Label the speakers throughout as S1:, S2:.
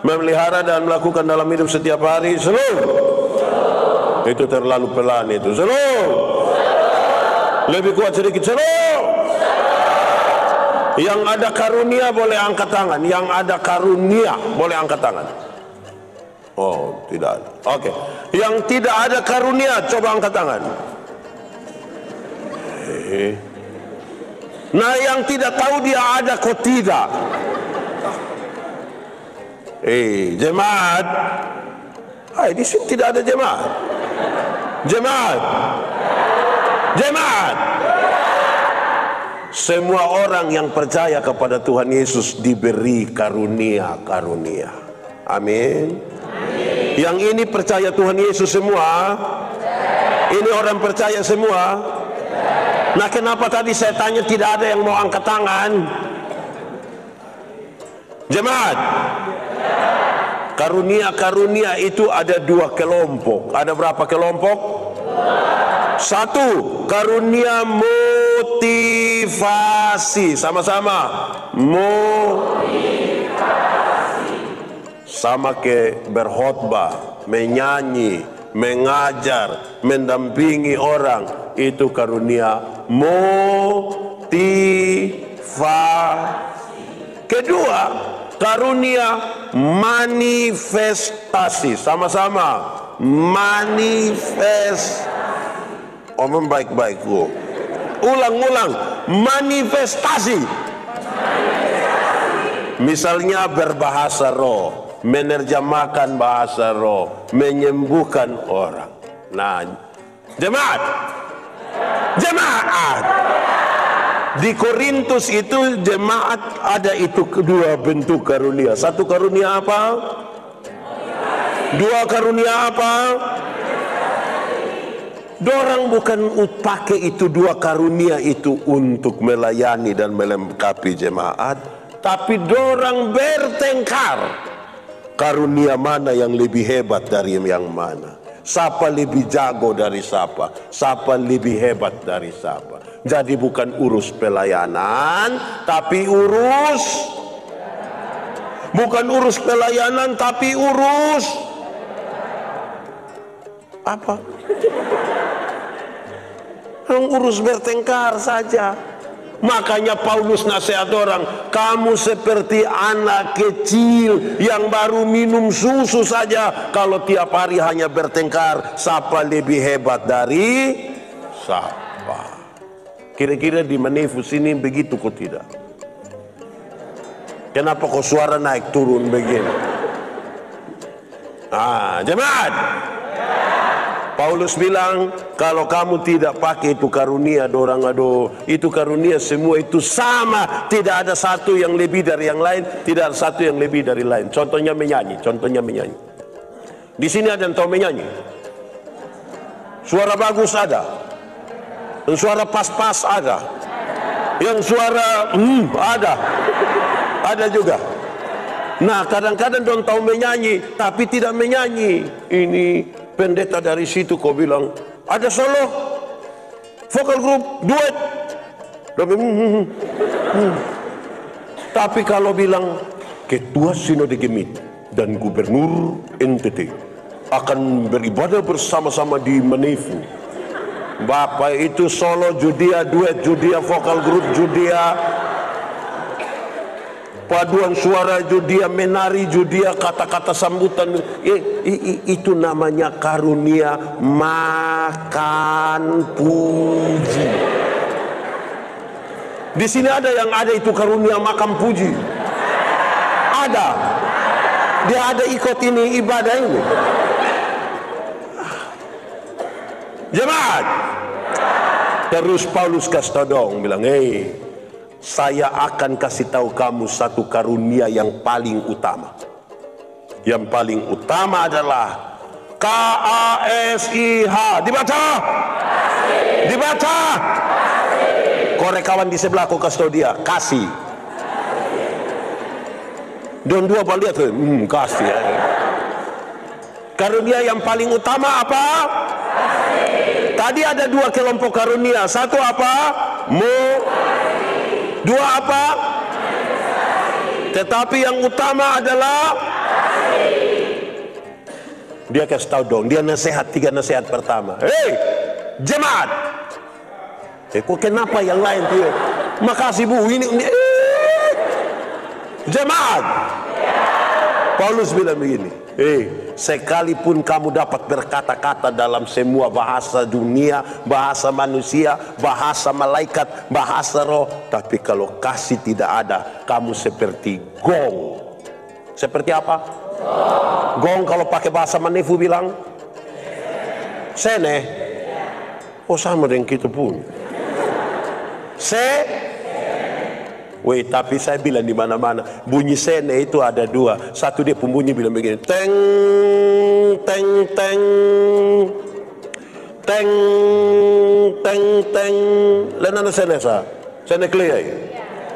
S1: memelihara dan melakukan dalam hidup setiap hari. Shalom. Itu terlalu pelan itu. Shalom. Lebih kuat sedikit. Shalom. Yang ada karunia boleh angkat tangan. Yang ada karunia boleh angkat tangan. Oh, tidak ada. Oke. Yang tidak ada karunia coba angkat tangan. Nah, yang tidak tahu dia ada kok tidak. Jemaat. Di sini tidak ada jemaat. Jemaat. Jemaat. Semua orang yang percaya kepada Tuhan Yesus diberi karunia-karunia. Amin. Yang ini percaya Tuhan Yesus semua. Ini orang percaya semua. Nah, kenapa tadi saya tanya tidak ada yang mau angkat tangan? Jemaat. Karunia-karunia itu ada dua kelompok. Ada berapa kelompok? Satu, karunia motivasi. Sama-sama. Motivasi. Sama ke berkhotbah, menyanyi, mengajar, mendampingi orang. Itu karunia motivasi. Kedua, karunia manifestasi. Sama-sama. Manifestasi. Omong baik-baik gua. Ulang-ulang. Manifestasi. Misalnya berbahasa roh, menerjemahkan bahasa roh, menyembuhkan orang. Nah, jemaat. Jemaat. Di Korintus itu jemaat ada itu kedua bentuk karunia. Satu karunia apa? Dua karunia apa? Dorang bukan pakai itu dua karunia itu untuk melayani dan melengkapi jemaat, tapi dorang bertengkar. Karunia mana yang lebih hebat dari yang mana? Siapa lebih jago dari siapa? Siapa lebih hebat dari siapa? Jadi bukan urus pelayanan, tapi bukan urus pelayanan, tapi urus apa? Urus bertengkar saja. Makanya Paulus nasihat orang, kamu seperti anak kecil yang baru minum susu saja. Kalau tiap hari hanya bertengkar, siapa lebih hebat dari siapa? Kira-kira di Manifus ini begitu kok tidak? Kenapa kok suara naik turun begini? Jemaat. Paulus bilang, kalau kamu tidak pakai itu karunia, dorang itu karunia semua itu sama. Tidak ada satu yang lebih dari yang lain, tidak ada satu yang lebih dari lain. Contohnya menyanyi, Di sini ada yang tahu menyanyi. Suara bagus ada. Yang suara pas-pas ada. Yang suara ada. Ada juga. Nah, kadang-kadang dong tahu menyanyi, tapi tidak menyanyi. Ini pendeta dari situ kau bilang ada solo, vokal group, duet. Tapi kalau bilang ketua sinode Gemit dan gubernur NTT akan beribadah bersama-sama di Manefu, Bapak itu solo, judia, duet, judia, vokal group, judia, paduan suara, judia, menari, judia, kata-kata sambutan. Itu namanya karunia makan puji. Di sini ada yang ada itu karunia makan puji. Ada. Dia ada ikut ini ibadah ini. Jemaat. Terus Paulus kasih dong bilang, saya akan kasih tahu kamu satu karunia yang paling utama. Yang paling utama adalah KASIH. Dibaca. Dibaca. Korek kawan di sebelah kau kasih tahu dia, kasih. Dan dua balik lihat, kasih. Karunia yang paling utama apa? Tadi ada dua kelompok karunia. Satu apa? Dua apa? Tetapi yang utama adalah Dia kasih tahu dong, dia nasihat 3 nasihat pertama. Hei, jemaat. Kok kenapa yang lain dia? Makasih Bu, ini jemaat. Paulus bilang begini, sekalipun kamu dapat berkata-kata dalam semua bahasa dunia, bahasa manusia, bahasa malaikat, bahasa roh, tapi kalau kasih tidak ada, kamu seperti gong. Seperti apa? Gong kalau pakai bahasa Manefu bilang sene. Oh sama dengan kita pun. Tapi saya bilang di mana-mana bunyi sene itu ada 2. Satu dia pembunyi bilang begini, teng teng teng teng teng teng. Lenana sene sa, sene clear.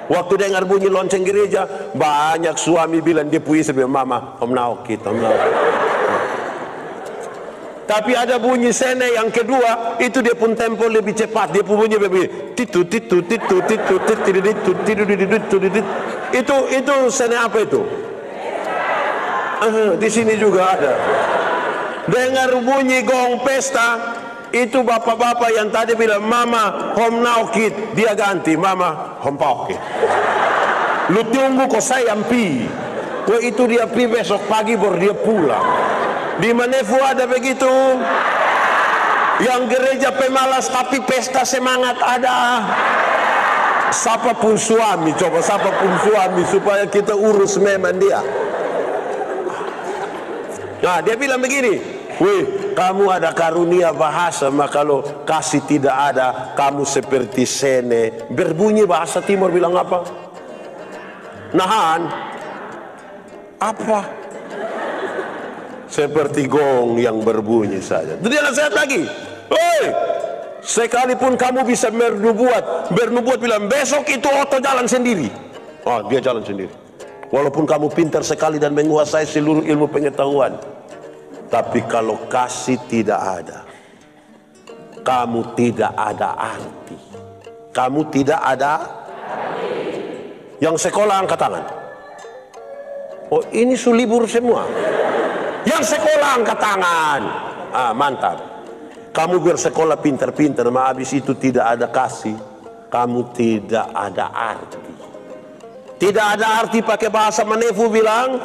S1: Waktu dengar bunyi lonceng gereja, banyak suami bilang dia puisi mama, om naokit, om naokit. Tapi ada bunyi sene yang kedua, itu dia pun tempo lebih cepat. Dia pun bunyi begini, titu titu titu titu titu titu titu titu. Itu sene apa itu? Di sini juga ada. Dengar bunyi gong pesta, itu bapak-bapak yang tadi bilang mama hom naokit, dia ganti mama hom paokit. Lu tunggu kok sayang pi. Itu dia pi besok pagi baru dia pulang. Di Manefu ada begitu. Yang gereja pemalas tapi pesta semangat ada. Siapa pun suami, coba siapa pun suami supaya kita urus memang dia. Nah dia bilang begini, kamu ada karunia bahasa, maka kalau kasih tidak ada, kamu seperti sene. Berbunyi bahasa timur bilang apa? Nahan. Apa? Seperti gong yang berbunyi saja. Itu dia nasihat lagi. Sekalipun kamu bisa bernubuat bilang besok itu Otto jalan sendiri. Oh, dia jalan sendiri. Walaupun kamu pintar sekali dan menguasai seluruh ilmu pengetahuan, tapi kalau kasih tidak ada, kamu tidak ada arti. Kamu tidak ada arti. Yang sekolah angkat tangan. Oh, ini sulibur semua. Yang sekolah angkat tangan. Mantap. Kamu bersekolah pintar-pintar, habis itu tidak ada kasih, kamu tidak ada arti. Tidak ada arti pakai bahasa Manefu bilang.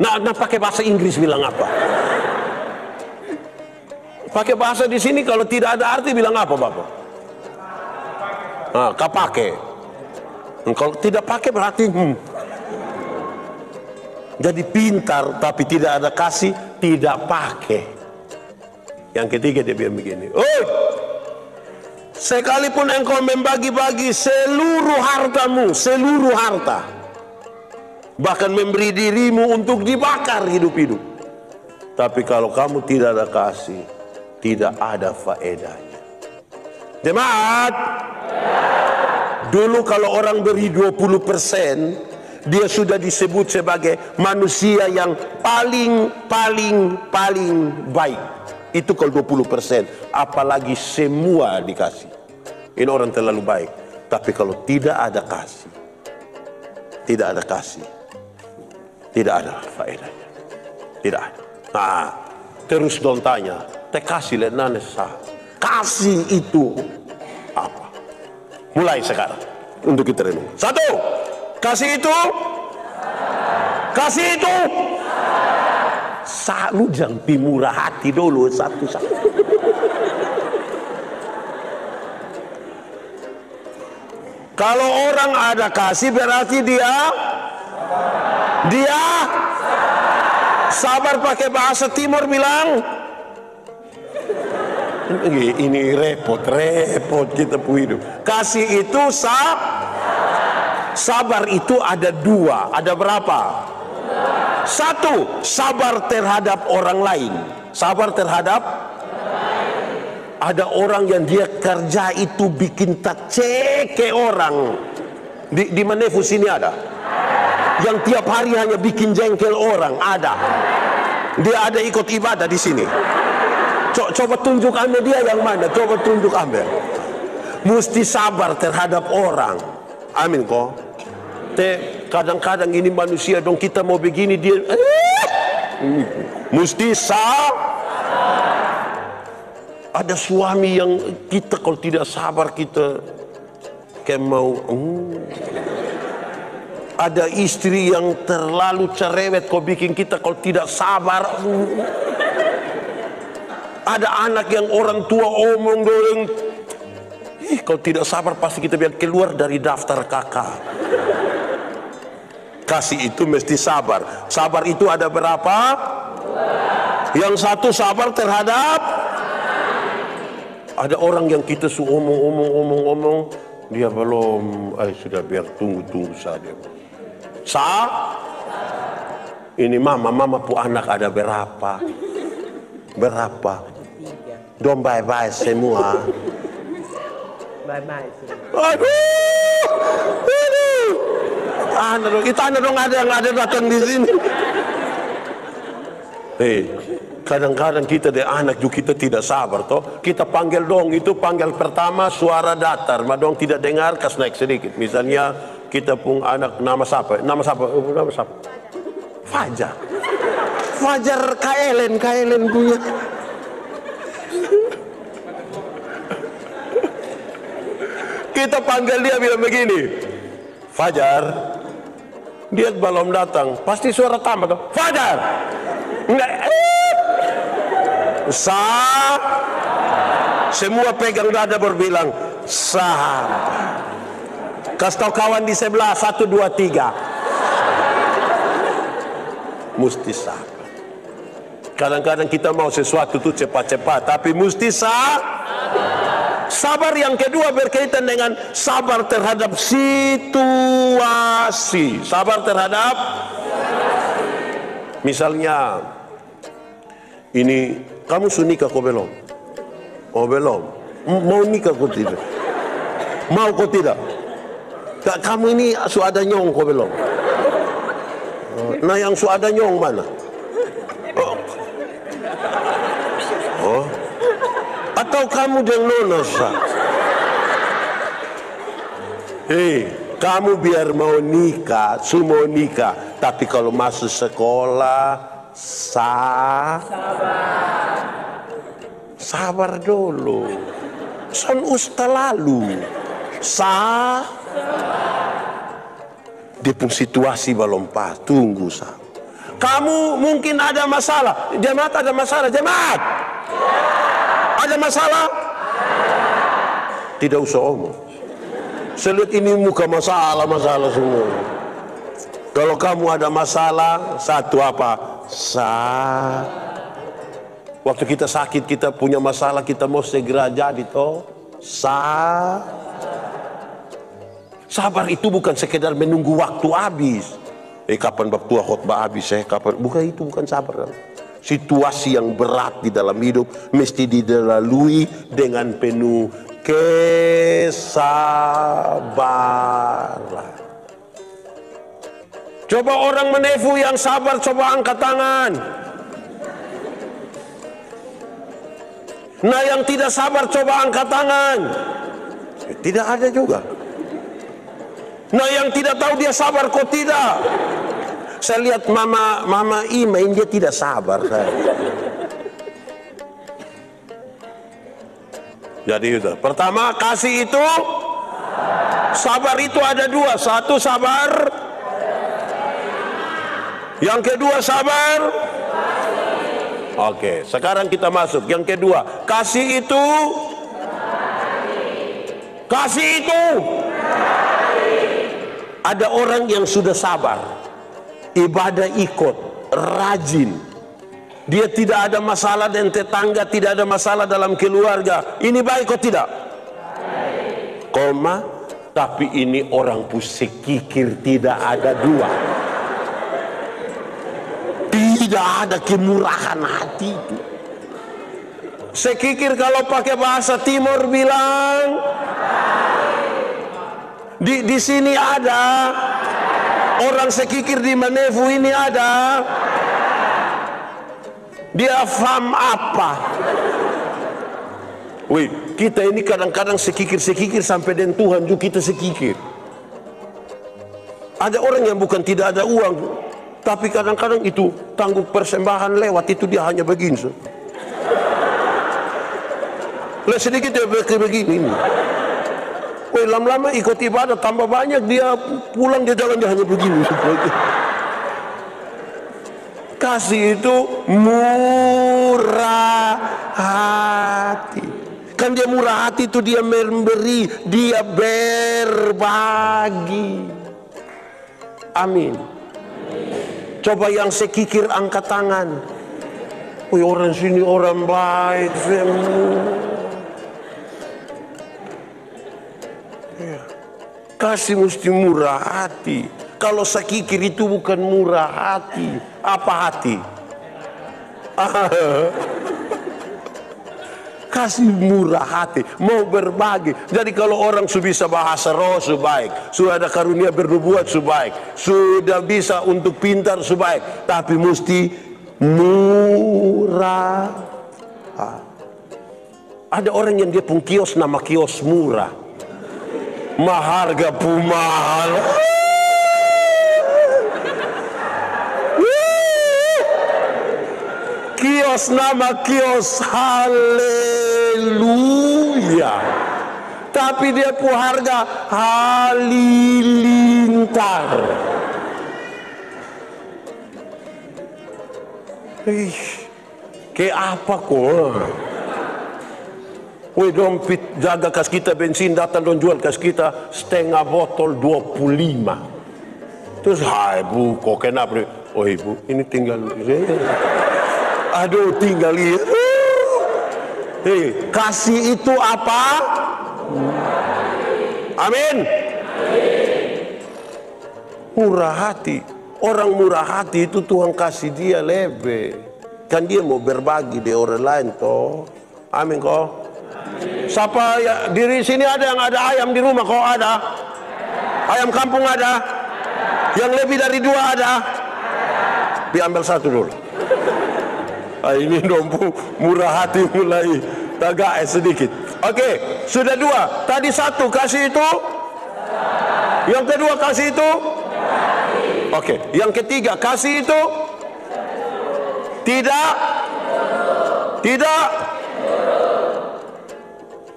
S1: Nah pakai bahasa Inggris bilang apa? Pakai bahasa di sini kalau tidak ada arti bilang apa Bapak? Kapake. Kalau tidak pakai berarti Jadi pintar tapi tidak ada kasih, tidak pakai. Yang ketiga dia bilang begini, sekalipun engkau membagi-bagi seluruh hartamu, seluruh harta, bahkan memberi dirimu untuk dibakar hidup-hidup, tapi kalau kamu tidak ada kasih, tidak ada faedahnya. Jemaat, dulu kalau orang beri 20%, dia sudah disebut sebagai manusia yang paling baik. Itu kalau 20%, apalagi semua dikasih. Ini orang terlalu baik. Tapi kalau tidak ada kasih, tidak ada kasih, tidak ada faedahnya. Tidak ada. Terus dong tanya, kasih lenane sah. Kasih itu apa? Mulai sekarang untuk kita renung. 1. Kasih itu, kasih itu, lu jangan murah hati dulu satu-satu. Kalau orang ada kasih berarti dia sabar. Pakai bahasa timur bilang, ini repot kita hidup. Kasih itu sabar itu ada 2. Ada berapa? 1, sabar terhadap orang lain. Sabar terhadap ada orang yang dia kerja itu bikin ceke orang. Di Manefu sini ada. Yang tiap hari hanya bikin jengkel orang, ada. Dia ada ikut ibadah di sini. Coba tunjuk Anda dia yang mana? Coba tunjuk Anda. Mesti sabar terhadap orang. Amin kok. Kadang-kadang ini manusia dong, kita mau begini dia Mesti ada suami yang kita kalau tidak sabar kita kayak mau. Ada istri yang terlalu cerewet kau bikin kita kalau tidak sabar. Ada anak yang orang tua omong dorong. Kalau tidak sabar pasti kita biar keluar dari daftar kakak. Kasih itu mesti sabar. Sabar itu ada berapa? Yang satu sabar terhadap. Ada orang yang kita omong, dia belum. Sudah biar tunggu saja. Ini mama pu anak ada berapa? Dong bye semua.
S2: Bye semua.
S1: Aduh. Itu dong ada yang ada datang di sini. Kadang-kadang kita deh anak juga kita tidak sabar toh. Kita panggil dong itu panggil pertama suara datar, dong tidak dengar kas naik sedikit. Misalnya kita pun anak nama siapa? Fajar Kaelen punya. Kita panggil dia bilang begini, Fajar. Dia belum datang, pasti suara tambah tuh. Fajar. Enggak. Semua pegang dada berbilang sabar. Kasih tahu kawan di sebelah 1, 2, 3. Mesti sabar. Kadang-kadang kita mau sesuatu tuh cepat-cepat, tapi mesti sabar. Yang kedua berkaitan dengan sabar terhadap situasi. Sabar terhadap misalnya ini kamu sudah nikah kok belum? Oh belum. Mau nikah kok tidak? Mau kok tidak? Kamu ini sudah ada nyong kok belum? Nah yang sudah ada nyong mana? Oh. Atau kamu dengan nona sah? Kamu biar mau nikah, semua nikah. Tapi kalau masuk sekolah sabar dulu. Son usta lalu. Dia pun situasi belum pas. Tunggu Kamu mungkin ada masalah. Jemaat ada masalah. Jemaat ada masalah. Tidak usah omong. Saya lihat ini muka masalah semua. Kalau kamu ada masalah, satu apa? Waktu kita sakit, kita punya masalah, kita mau segera jadi toh. Sabar itu bukan sekedar menunggu waktu habis. Kapan bab tua khotbah habis bukan sabar. Situasi yang berat di dalam hidup mesti dilalui dengan penuh kesabaran. Coba orang menefu yang sabar, coba angkat tangan. Nah yang tidak sabar coba angkat tangan. Tidak ada juga. Nah yang tidak tahu dia sabar kok tidak. Saya lihat mama Imain dia tidak sabar. Jadi itu. Pertama kasih itu sabar itu ada dua. Satu sabar. Yang kedua sabar. Oke, sekarang kita masuk. Yang kedua, kasih itu. Ada orang yang sudah sabar, ibadah ikut, rajin. Dia tidak ada masalah dengan tetangga, tidak ada masalah dalam keluarga. Ini baik kok tidak? Tapi ini orang pusekikir tidak ada dua. Tidak ada kemurahan hati itu. Sekikir kalau pakai bahasa Timur bilang, di sini ada orang sekikir di Manevu ini ada. Dia faham apa? Kita ini kadang-kadang sekikir sampai dengan Tuhan juga kita sekikir. Ada orang yang bukan tidak ada uang. Tapi kadang-kadang itu tangguh persembahan lewat itu dia hanya begini. Sedikit dia begini. Lama-lama ikut ibadah tambah banyak, dia pulang dia jalan dia hanya begini. Kasih itu murah hati. Kan dia murah hati itu dia memberi, dia berbagi. Amin. Coba yang sekikir angkat tangan. Orang sini orang baik semua. Kasih mesti murah hati. Kalau sekikir itu bukan murah hati, apa hati? Kasih murah hati, mau berbagi. Jadi kalau orang sudah bisa bahasa roh sebaik, sudah ada karunia bernubuat sebaik, sudah bisa untuk pintar sebaik, tapi mesti murah. Ada orang yang dia pun kios, nama kios murah, maharga pumahal. Kios nama kios haleluya, tapi dia pun harga halilintar. Kayak apa kok? Dompet jaga kas kita bensin datang don jual kas kita setengah botol 25. Terus hai bu kok kenapa? Oh ibu ini tinggal aduh tinggal lihat. Kasih itu apa? Amin. Murah hati. Orang murah hati itu Tuhan kasih dia lebih. Kan dia mau berbagi di orang lain toh. Amin kok. Siapa ya, di sini ada yang ada ayam di rumah kok ada? Ayam kampung ada? Yang lebih dari 2 ada? Diambil 1 dulu. Ini dompu murah hati mulai agak sedikit. Oke, sudah 2. Tadi 1 kasih itu. Yang kedua kasih itu. Oke, yang ketiga kasih itu.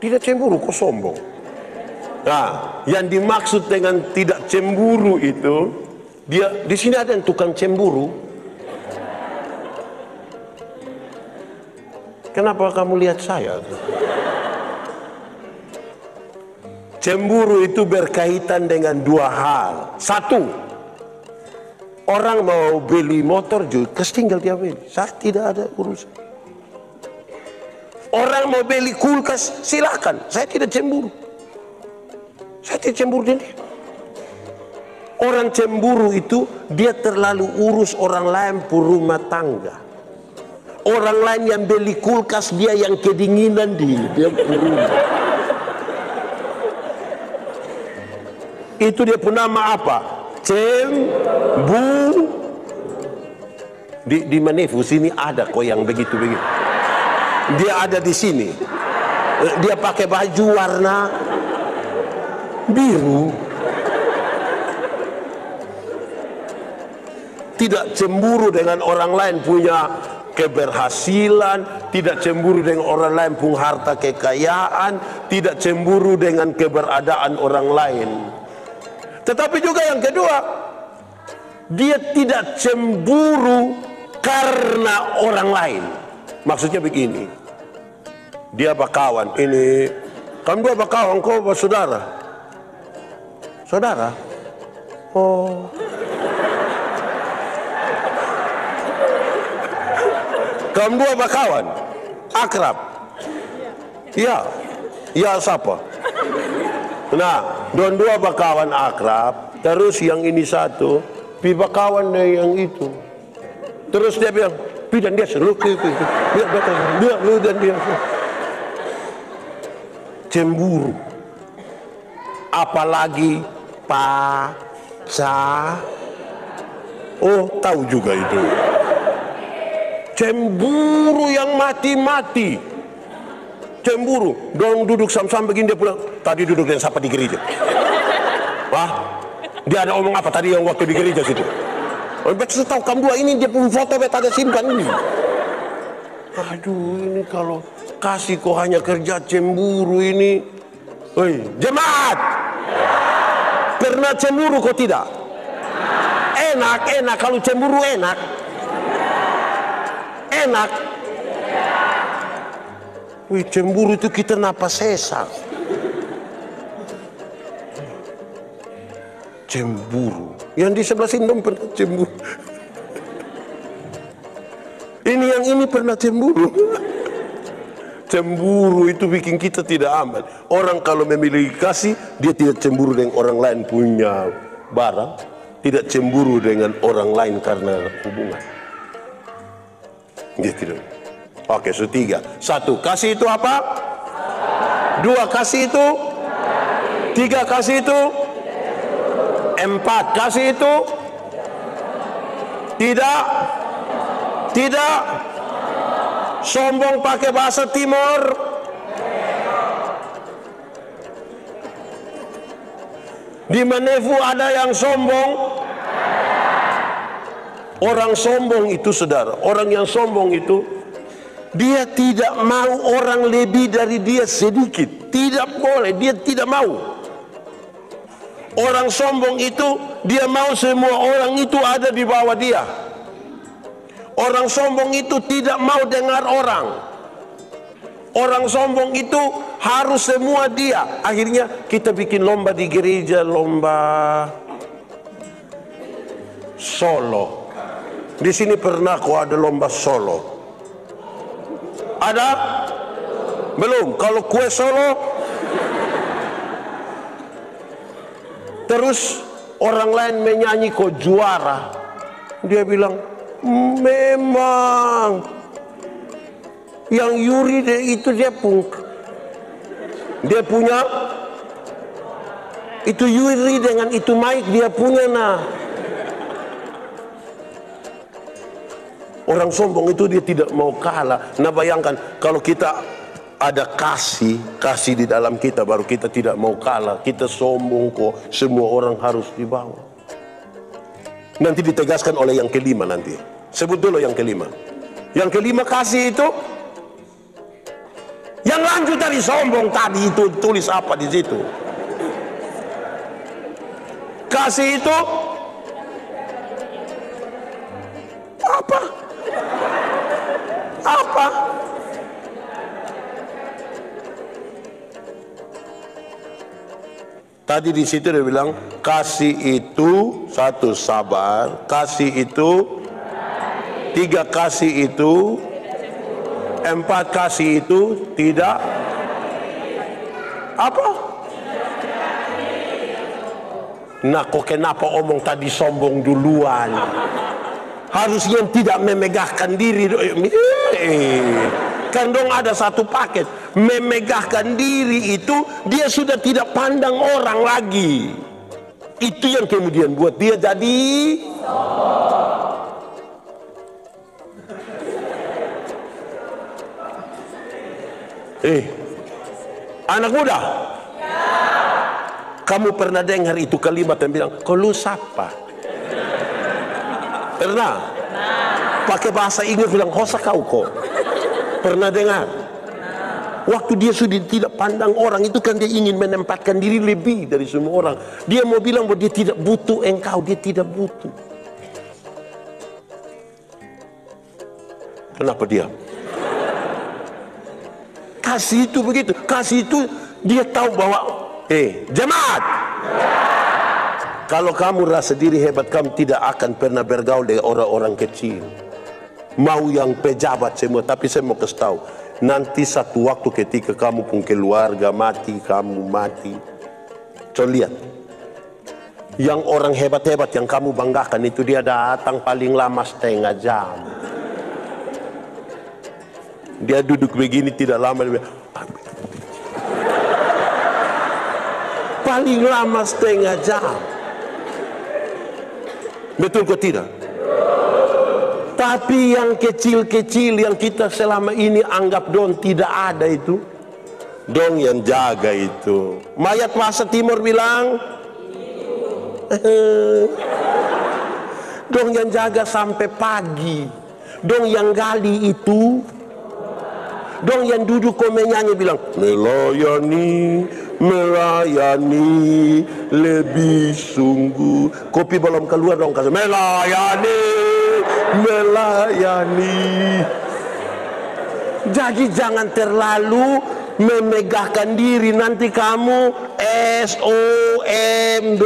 S1: Tidak cemburu, kok sombong. Nah, yang dimaksud dengan tidak cemburu itu, dia di sini ada yang tukang cemburu. Kenapa kamu lihat saya? Cemburu itu berkaitan dengan 2 hal. 1, orang mau beli motor juga tinggal dia beli. Saya tidak ada urusan. Orang mau beli kulkas silakan. Saya tidak cemburu. Saya tidak cemburu dengan dia. Orang cemburu itu dia terlalu urus orang lain pun rumah tangga. Orang lain yang beli kulkas dia yang kedinginan dia rumah. Itu dia pun nama apa? Cemburu. Di Manevu sini ada kok yang begitu-begitu. Dia ada di sini. Dia pakai baju warna biru. Tidak cemburu dengan orang lain punya keberhasilan, tidak cemburu dengan orang lain punya harta kekayaan, tidak cemburu dengan keberadaan orang lain. Tetapi juga yang kedua, dia tidak cemburu karena orang lain. Maksudnya begini, dia bakawan ini, kamu 2 bakawan, kau bersaudara. Saudara? Oh. Kamu 2 bakawan, akrab. Ya, ya siapa? Nah, don 2 bakawan akrab, terus yang ini 1, pi bakawan yang itu. Terus dia bilang, pi dan dia seluk, dia lu dan dia. Cemburu. Apalagi pacar. Oh, tahu juga itu. Cemburu yang mati-mati. Cemburu. Dong duduk sama-sama begini dia pulang. Tadi duduk dengan siapa di gereja? Wah, dia ada omong apa tadi yang waktu di gereja situ? Betul tahu kamu dua ini dia pun foto beta ada simpan ini. Aduh, ini kalau kasih kok hanya kerja cemburu ini. Hei, jemaat. Pernah cemburu kok tidak? Enak kalau cemburu enak. Enak. Wih, cemburu itu kita napas sesak. Cemburu. Yang di sebelah sini dong pernah cemburu. Ini pernah cemburu. Cemburu itu bikin kita tidak aman. Orang kalau memiliki kasih, dia tidak cemburu dengan orang lain punya barang, tidak cemburu dengan orang lain karena hubungan. Dia tidak. Oke, so 3. 1, kasih itu apa? 2, kasih itu? 3, kasih itu? 4, kasih itu? Tidak. Sombong pakai bahasa Timur. Di Manevu ada yang sombong. Orang sombong itu, saudara, orang yang sombong itu, dia tidak mau orang lebih dari dia sedikit. Tidak boleh, dia tidak mau. Orang sombong itu, dia mau semua orang itu ada di bawah dia. Orang sombong itu tidak mau dengar orang. Orang sombong itu harus semua dia. Akhirnya kita bikin lomba di gereja, lomba solo. Di sini pernah kok ada lomba solo? Ada? Belum? Kalau kue solo, terus orang lain menyanyi kok juara. Dia bilang, memang yang Yuri itu dia punya itu Yuri dengan itu Mike dia punya nah. Orang sombong itu dia tidak mau kalah. Nah, bayangkan kalau kita ada kasih di dalam kita, baru kita tidak mau kalah. Kita sombong kok, semua orang harus di bawah. Nanti ditegaskan oleh yang kelima nanti. Sebut dulu yang kelima. Yang kelima kasih itu. Yang lanjut dari sombong tadi itu tulis apa di situ? Kasih itu apa? Apa? Tadi di situ dia bilang kasih itu 1 sabar, kasih itu 3 kasih itu 4 kasih itu tidak apa? Nah, kok kenapa omong tadi sombong duluan? Harusnya tidak memegahkan diri. Kan dong ada satu paket. Memegahkan diri itu dia sudah tidak pandang orang lagi. Itu yang kemudian buat dia jadi anak muda. Kamu pernah dengar itu kalimat yang bilang, "Kau lu siapa?" Pernah? Pakai bahasa Inggris bilang, "Hosa kau kok." Pernah dengar? Waktu dia sudah tidak pandang orang itu kan dia ingin menempatkan diri lebih dari semua orang. Dia mau bilang bahwa dia tidak butuh engkau, dia tidak butuh. Kenapa dia? Kasih itu begitu. Kasih itu dia tahu bahwa jemaat. Kalau kamu rasa diri hebat, kamu tidak akan pernah bergaul dengan orang-orang kecil. Mau yang pejabat semua, tapi saya mau kasih tahu, nanti satu waktu ketika kamu pun keluarga mati, kamu mati, coba lihat, yang orang hebat-hebat yang kamu banggakan itu dia datang paling lama setengah jam. Dia duduk begini tidak lama, dia paling lama setengah jam. Betul kok tidak? Tapi yang kecil-kecil yang kita selama ini anggap dong tidak ada itu, dong yang jaga itu. Mayat bahasa Timur bilang, Dong yang jaga sampai pagi. Dong yang gali itu. Dong yang duduk kok menyanyi bilang, melayani, melayani lebih sungguh. Kopi belum keluar dong kasih melayani, melayani. Jadi jangan terlalu memegahkan diri, nanti kamu SOMBONG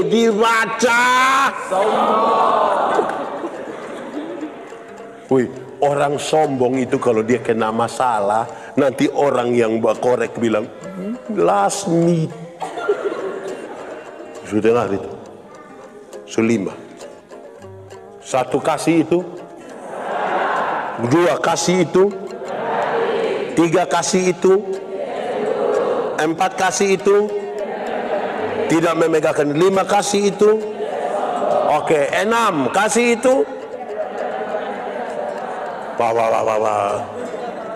S1: dibaca. Wih, orang sombong itu kalau dia kena masalah, nanti orang yang korek bilang last me. Sudah dengar itu? Sulima. Satu kasih itu, dua kasih itu, tiga kasih itu, empat kasih itu, tidak memegahkan, lima kasih itu, oke, enam kasih itu,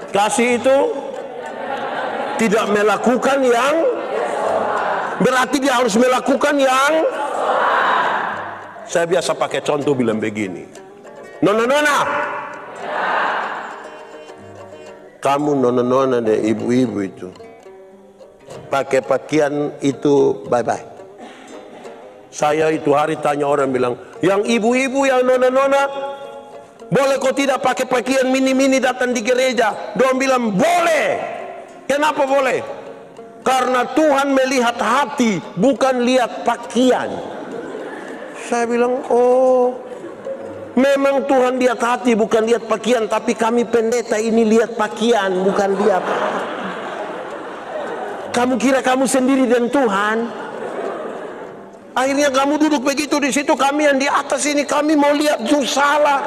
S1: kasih itu, tidak melakukan yang, berarti dia harus melakukan yang. Saya biasa pakai contoh bilang begini, nona-nona, kamu nona-nona deh, ibu-ibu itu pakai pakaian itu bye-bye. Saya itu hari tanya orang bilang, yang ibu-ibu yang nona-nona boleh kok tidak pakai pakaian mini-mini datang di gereja? Dong bilang boleh. Kenapa boleh? Karena Tuhan melihat hati, bukan lihat pakaian. Saya bilang, oh, memang Tuhan lihat hati, bukan lihat pakaian. Tapi kami pendeta ini lihat pakaian, bukan lihat. Kamu kira kamu sendiri dan Tuhan? Akhirnya kamu duduk begitu di situ, kami yang di atas ini, kami mau lihat juga salah.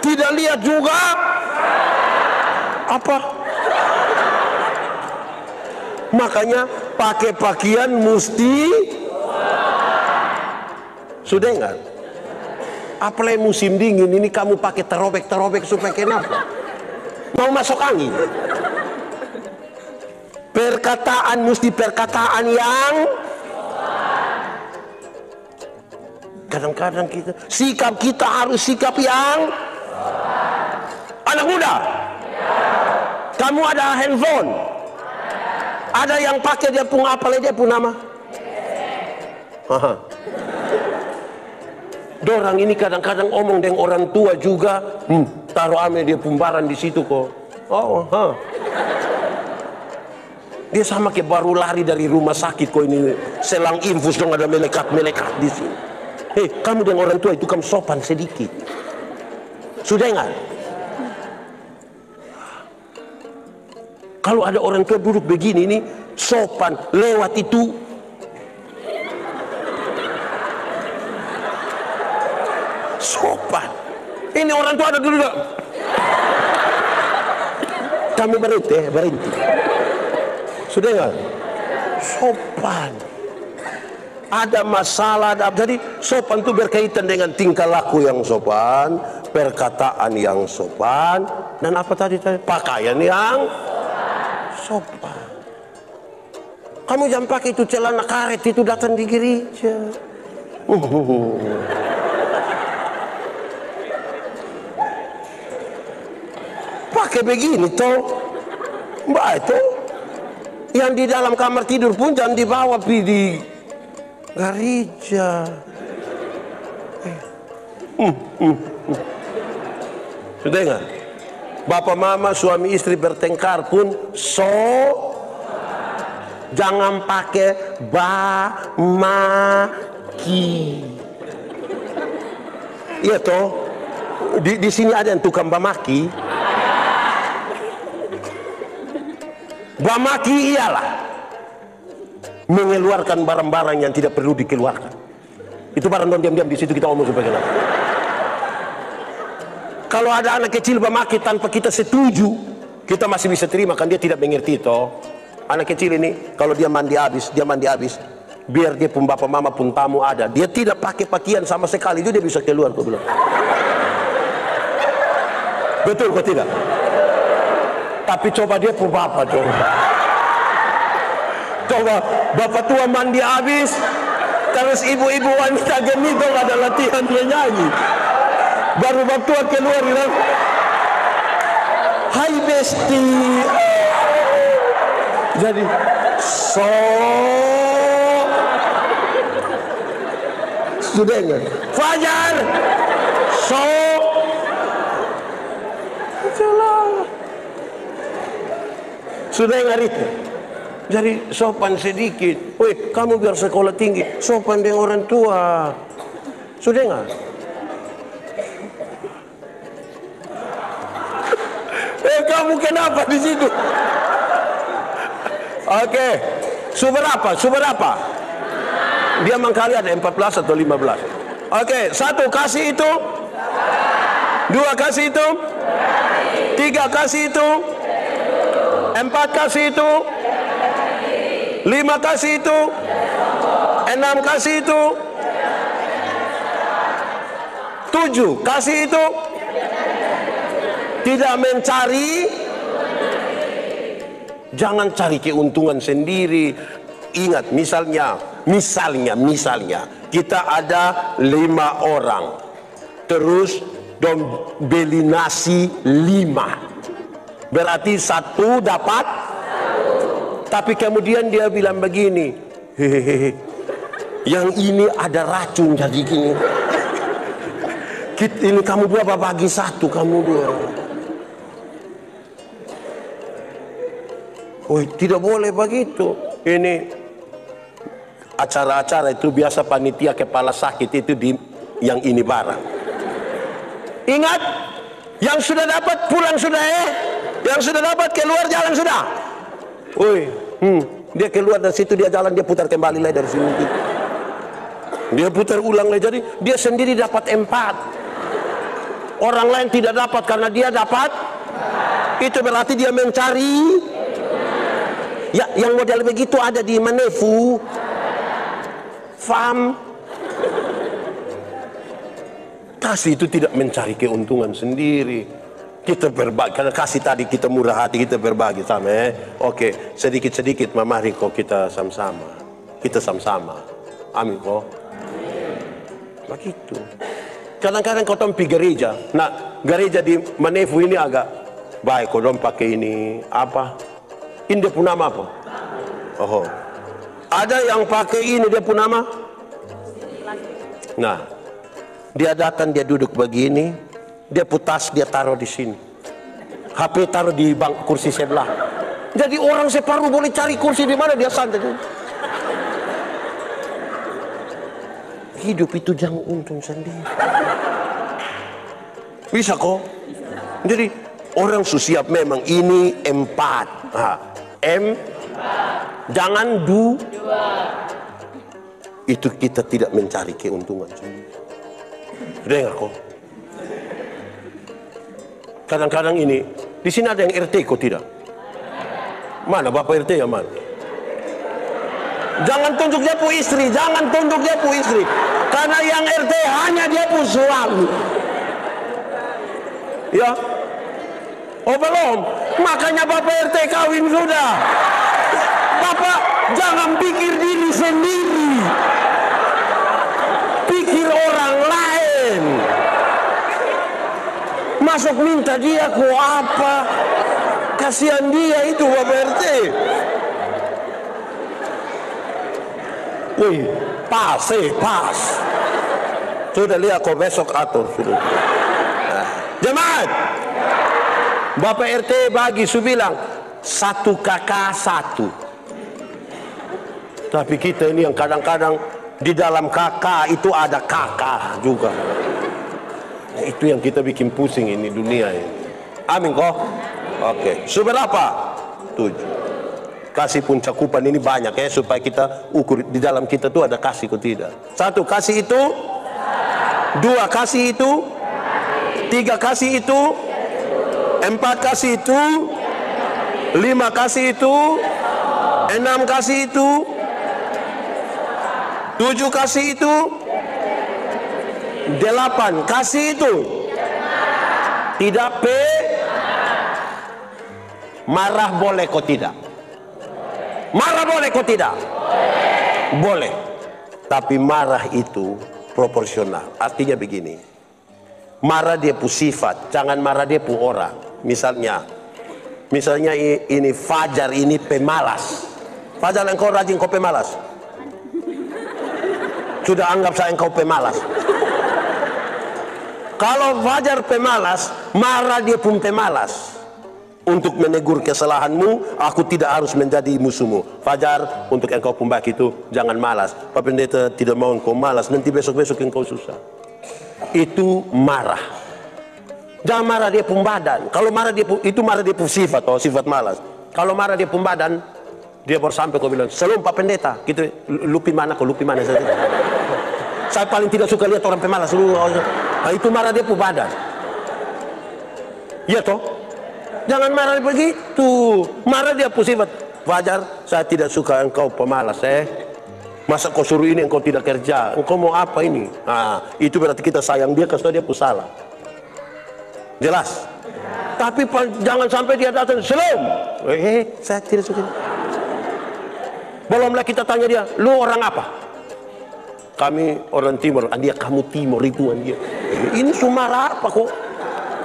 S1: Tidak lihat juga. Apa? Makanya pakai pakaian mesti. Sudah enggak? Apalagi musim dingin ini kamu pakai terobek-terobek supaya kenapa? Mau masuk angin. Perkataan mesti perkataan yang, kadang-kadang kita sikap kita harus sikap yang. Anak muda, kamu ada handphone, ada yang pakai dia pun apa dia pun nama. Dorang ini kadang-kadang omong dengan orang tua juga, taruh ame dia pembaran di situ kok. Dia sama kayak baru lari dari rumah sakit kok, ini selang infus dong, ada melekat-melekat di sini. Hei, kamu dengan orang tua itu kamu sopan sedikit. Sudah enggak? Kalau ada orang tua duduk begini ini sopan, lewat itu sopan. Ini orang tua ada dulu. Kami berhenti. Sudah enggak? Sopan. Ada masalah, jadi sopan itu berkaitan dengan tingkah laku yang sopan, perkataan yang sopan, dan apa tadi? Pakaian yang sopan. Kamu jangan pakai itu celana karet itu datang di gereja. Pakai begini toh, mbak itu yang di dalam kamar tidur pun jangan dibawa di gereja. Sudah enggak? Bapak mama suami istri bertengkar pun jangan pakai maki. Iya toh, di sini ada yang tukang bamaki. Bamaki ialah mengeluarkan barang-barang yang tidak perlu dikeluarkan. Itu barang don diam-diam di situ kita omong supaya kenapa. Kalau ada anak kecil bamaki tanpa kita setuju, kita masih bisa terima, kan dia tidak mengerti toh. Anak kecil ini kalau dia mandi habis, biar dia pun bapak mama pun tamu ada, dia tidak pakai pakaian sama sekali, itu dia bisa keluar kok bilang. Betul kok tidak? Tapi coba dia pun bapak coba bapak tua mandi habis, Terus ibu-ibu wanita gemidong ada latihan dia nyanyi. Baru waktu keluar bilang, "Hai Besti." Jadi sudah enggak? Fajar. Sudah enggak itu? Jadi sopan sedikit. Woi, kamu biar sekolah tinggi, sopan dengan orang tua. Sudah enggak? Kamu kenapa di situ? Oke. Sumber apa? Dia mengkali ada 14 atau 15. Oke, 1 kasih itu. 2 kasih itu. 3 kasih itu. 4 kasih itu. 5 kasih itu. 6 kasih itu. 7 kasih itu. Tidak mencari. Jangan cari keuntungan sendiri. Ingat, misalnya kita ada 5 orang, terus dong beli nasi 5, berarti 1 dapat. Tapi kemudian dia bilang begini, hehehe, yang ini ada racun jadi gini. Ini kamu 2 bagi 1, kamu 2. Oh, tidak boleh begitu. Ini acara-acara itu biasa panitia kepala sakit itu yang ini barang. Ingat, yang sudah dapat pulang sudah yang sudah dapat keluar jalan sudah. Woi, dia keluar dari situ, dia jalan, dia putar kembali lagi dari sini. Dia putar ulang lagi, jadi dia sendiri dapat 4. Orang lain tidak dapat karena dia dapat. Itu berarti dia mencari. Ya, yang model begitu ada di Manefu, Farm. Kasih itu tidak mencari keuntungan sendiri. Kita berbagi, karena kasih tadi kita murah hati, kita berbagi sama. Oke, sedikit-sedikit, mari kok kita sama-sama. Kita sama-sama. Amin kok. Begitu. Kadang-kadang kau pergi gereja. Nah, gereja di Manefu ini agak baik. Kau pakai ini apa? Ini dia pun nama apa? Oh, ada yang pakai ini dia pun nama. Nah, dia datang, dia duduk begini, dia putas, dia taruh di sini. HP taruh di kursi sebelah. Jadi orang separuh boleh cari kursi di mana dia santai. Hidup itu jangan untung sendiri. Bisa kok. Jadi orang siap memang ini 4. Jangan 2. Itu kita tidak mencari keuntungan sendiri. Dengar kok. Kadang-kadang ini di sini ada yang RT kok tidak? Mana Bapak RT ya mana? Jangan tunjuk dia pu istri, jangan tunjuk dia pu istri. Karena yang RT hanya dia pu suami. Ya. Oh belum, makanya Bapak RT kawin sudah. Bapak jangan pikir diri sendiri, pikir orang lain. Masuk minta dia ku apa? Kasihan dia itu Bapak RT. Wih, pas. Sudah lihat kok besok atur sudah. Jemaat. Bapak RT bagi bilang 1 kakak 1. Tapi kita ini yang kadang-kadang di dalam kakak itu ada kakak juga. Itu yang kita bikin pusing ini dunia ini. Amin kok. Oke. Seberapa? 7. Kasih pun cakupan ini banyak ya supaya kita ukur di dalam kita tuh ada kasih atau tidak. 1 kasih itu. 2 kasih itu. 3 kasih itu. 4 kasih itu, 5 kasih itu, 6 kasih itu, 7 kasih itu, 8 kasih itu. Tidak P. Marah boleh kok tidak? Marah boleh kok tidak? Boleh. Tapi marah itu proporsional. Artinya begini, marah dia pu sifat, jangan marah dia pu orang. Misalnya ini Fajar ini pemalas. Fajar, engkau rajin kau pemalas. Sudah anggap saya engkau pemalas. Kalau Fajar pemalas, marah dia pun pemalas. Untuk menegur kesalahanmu, aku tidak harus menjadi musuhmu. Fajar, untuk engkau pembaki itu jangan malas. Pak Pendeta tidak mau engkau malas, nanti besok-besok engkau susah. Itu marah. Jangan marah dia pun badan. Kalau marah dia pun, itu marah dia pun sifat, sifat malas. Kalau marah dia pun badan, dia baru sampai kau bilang, "Salam Pak Pendeta." Gitu, lupi mana saya. Saya paling tidak suka lihat orang pemalas. Itu marah dia pun badan. Iya toh? Jangan marah begitu. Marah dia pun sifat. Fajar, saya tidak suka engkau pemalas. Masa kau suruh ini engkau tidak kerja? Engkau mau apa ini? Nah, itu berarti kita sayang dia, kasih dia pun salah. Jelas? Tapi jangan sampai dia datang, "Salam." Saya tidak suka. Belumlah kita tanya dia, "Lu orang apa?" "Kami orang timur." "Dia kamu timur itu dia." Ini sumara apa kok?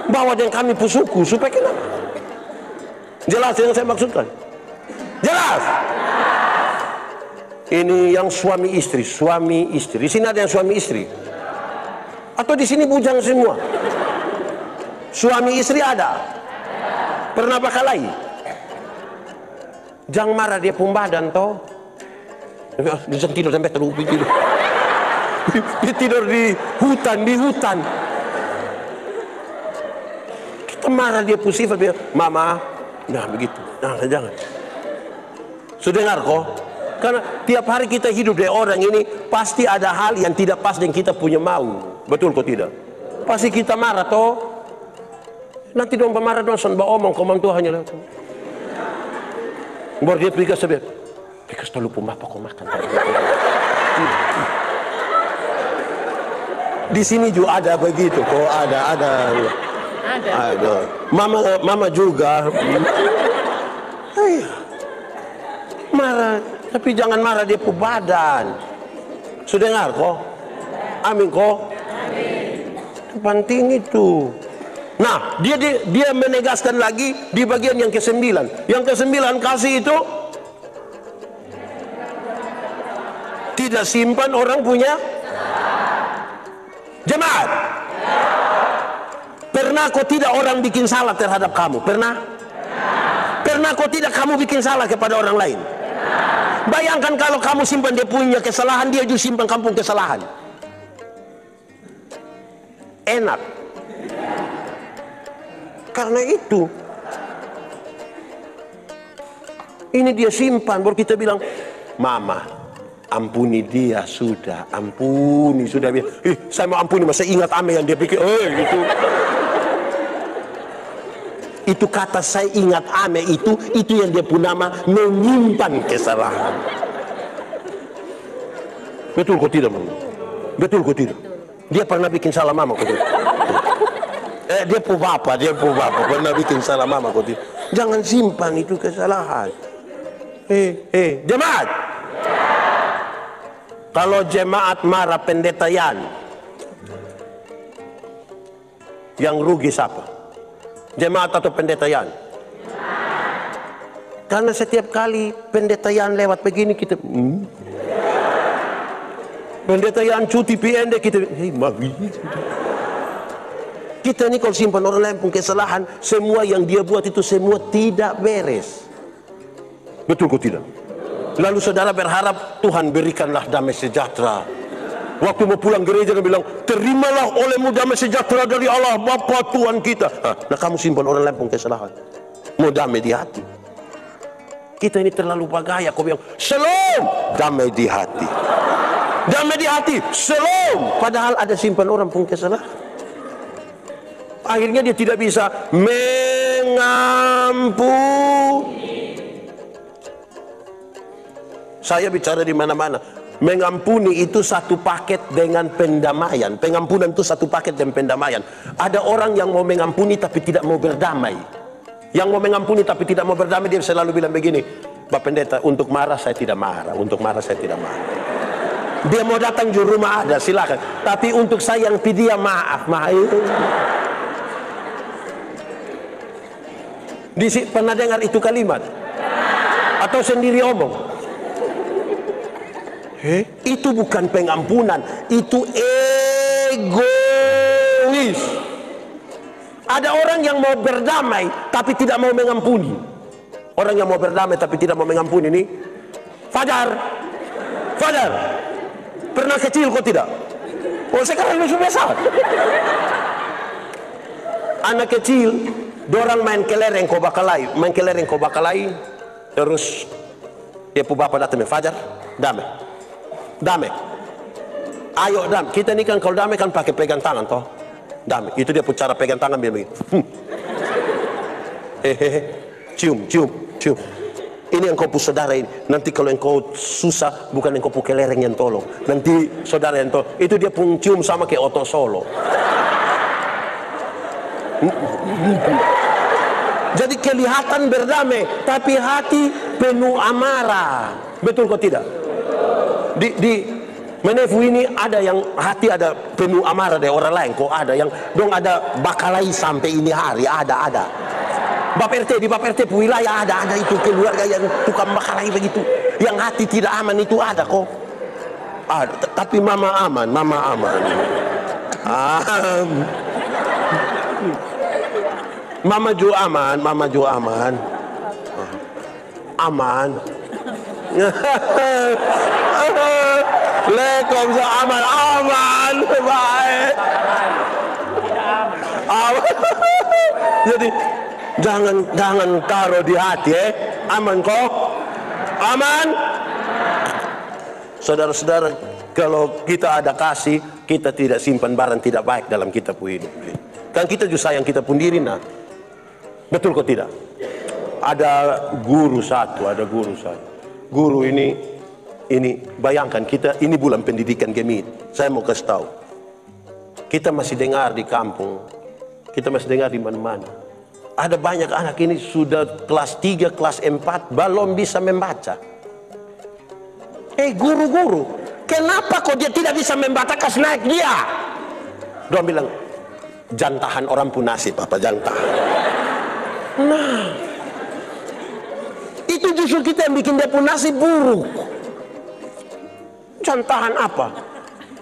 S1: Bawa dengan kami pusuku supaya kenapa? Jelas yang saya maksudkan? Jelas? Ini yang suami istri. Di sini ada yang suami istri? Atau di sini bujang semua? Suami istri ada? Pernah bakalahi? Jangan marah dia pun badan toh. Dia tidur sampai terupi tidur. Dia tidur di hutan. Kita marah dia pun sifat, "Mama." Nah begitu, jangan. Sudah dengar kok? Karena tiap hari kita hidup dari orang ini, pasti ada hal yang tidak pas dengan kita punya mau. Betul kok tidak? Pasti kita marah toh. Nanti dong pemarah dong, son omong komang Tuhan hanya lewat. Baru dia pergi ke sebab, "Pikas terlalu apa kau makan." Di sini juga ada begitu kok, ada. Mama juga marah, tapi jangan marah dia pu badan. Sudah dengar kok? Amin kok? Itu penting itu. Nah, dia menegaskan lagi di bagian yang ke-9. Yang ke-9 kasih itu tidak simpan orang punya jemaat. Pernah kok tidak orang bikin salah terhadap kamu? Pernah? Pernah kok tidak kamu bikin salah kepada orang lain? Bayangkan kalau kamu simpan dia punya kesalahan, dia juga simpan kamu kesalahan. Enak. Karena itu, ini dia simpan, baru kita bilang, "Mama, ampuni dia sudah, ampuni sudah." Saya mau ampuni, masa ingat ame yang dia pikir, gitu. Itu kata saya ingat ame itu yang dia pun nama menyimpan kesalahan. Betul kok tidak, Mama? Betul kok tidak? Dia pernah bikin salah Mama kok tidak? Dia pun bapak pernah bikin salah Mama kok tidak? Jangan simpan itu kesalahan. Jemaat. Kalau jemaat marah pendeta Yan, yang rugi siapa? Jemaat atau pendeta Yan? Karena setiap kali pendeta Yan lewat begini kita pendeta Yan cuti PND kita kita ini kalau simpan orang lain pun kesalahan, semua yang dia buat itu semua tidak beres. Betul kok tidak? Lalu saudara berharap Tuhan berikanlah damai sejahtera. Waktu mau pulang gereja dia bilang, "Terimalah olehmu damai sejahtera dari Allah Bapa Tuhan kita." Nah kamu simpan orang lain pun kesalahan, mau damai di hati. Kita ini terlalu bagaya. Kau bilang, "Shalom," damai di hati. Damai di hati, shalom. Padahal ada simpan orang pun kesalahan. Akhirnya dia tidak bisa mengampuni. Saya bicara di mana-mana. Mengampuni itu satu paket dengan pendamaian. Pengampunan itu satu paket dengan pendamaian. Ada orang yang mau mengampuni tapi tidak mau berdamai. Yang mau mengampuni tapi tidak mau berdamai, dia selalu bilang begini, "Pak Pendeta, untuk marah saya tidak marah, untuk marah saya tidak marah." Dia mau datang di rumah ada, silakan. Tapi untuk saya yang dia maaf. Pernah dengar itu kalimat? Atau sendiri omong? Itu bukan pengampunan, itu egois. Ada orang yang mau berdamai tapi tidak mau mengampuni. Orang yang mau berdamai tapi tidak mau mengampuni ini, Fajar, pernah kecil kok tidak? Oh, sekarang sudah besar. Anak kecil, dorang main kelereng kau bakalai, terus dia pu bapak datang, Fajar, damai. Ayo damai. Kita ini kan kalau damai kan pakai pegang tangan toh. Damai. Itu dia pun cara pegang tangan dia begini. Cium. Ini yang kau pu saudara ini. Nanti kalau yang kau susah, bukan yang kau pu kelereng yang tolong. Nanti saudara yang tolong. Itu dia pun cium sama kayak Oto Solo. Jadi kelihatan berdamai, tapi hati penuh amarah. Betul kok tidak? Di Menefu ini ada yang hati ada penuh amarah dari orang lain. Kok ada yang dong ada bakalai sampai ini hari ada. Di Bap RT wilayah ada itu keluarga yang tukang bakalai begitu. Yang hati tidak aman itu ada kok. Ada, tapi mama aman. Mama Jo aman. Aman. Lekom aman, baik. Jadi jangan taruh di hati, aman kok, aman. Saudara-saudara, kalau kita ada kasih, kita tidak simpan barang tidak baik dalam kita pun hidup. Kan kita juga sayang kita pun diri, nah. Betul kok tidak? Ada guru satu. Guru ini bayangkan kita ini bulan pendidikan Gemit. Saya mau kasih tahu. Kita masih dengar di kampung, kita masih dengar di mana-mana. Ada banyak anak ini sudah kelas 3, kelas 4 belum bisa membaca. Guru, kenapa kok dia tidak bisa membaca? Kasih naik dia. Dia bilang, jantahan orang pun nasib, apa jantahan. Nah, itu justru kita yang bikin dia pun nasib buruk. Jantahan apa?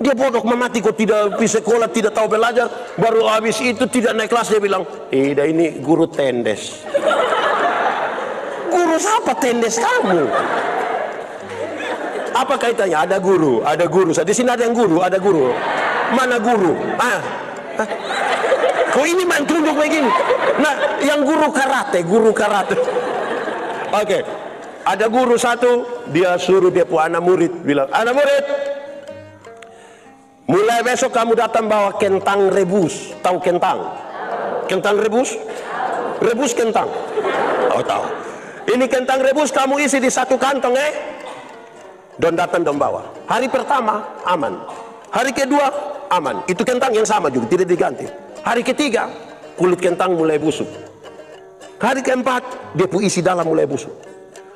S1: Dia bodoh memati kok tidak bisa sekolah, tidak tahu belajar. Baru habis itu tidak naik kelas dia bilang, tidak ini guru tendes. Guru siapa tendes kamu? Apa kaitannya? Ada guru. Di sini ada yang guru, ada guru. Mana guru? Kok ini main tunjuk begini? Nah, yang guru karate. Oke. Ada guru satu, dia suruh dia pu anak murid, bilang, anak murid, mulai besok kamu datang bawa kentang rebus. Tahu kentang? Kentang rebus? Rebus kentang. Oh tahu. Ini kentang rebus kamu isi di satu kantong Don datang don bawa. Hari pertama aman. Hari kedua aman. Itu kentang yang sama juga, tidak diganti. Hari ketiga kulit kentang mulai busuk. Hari keempat dia pu isi dalam mulai busuk.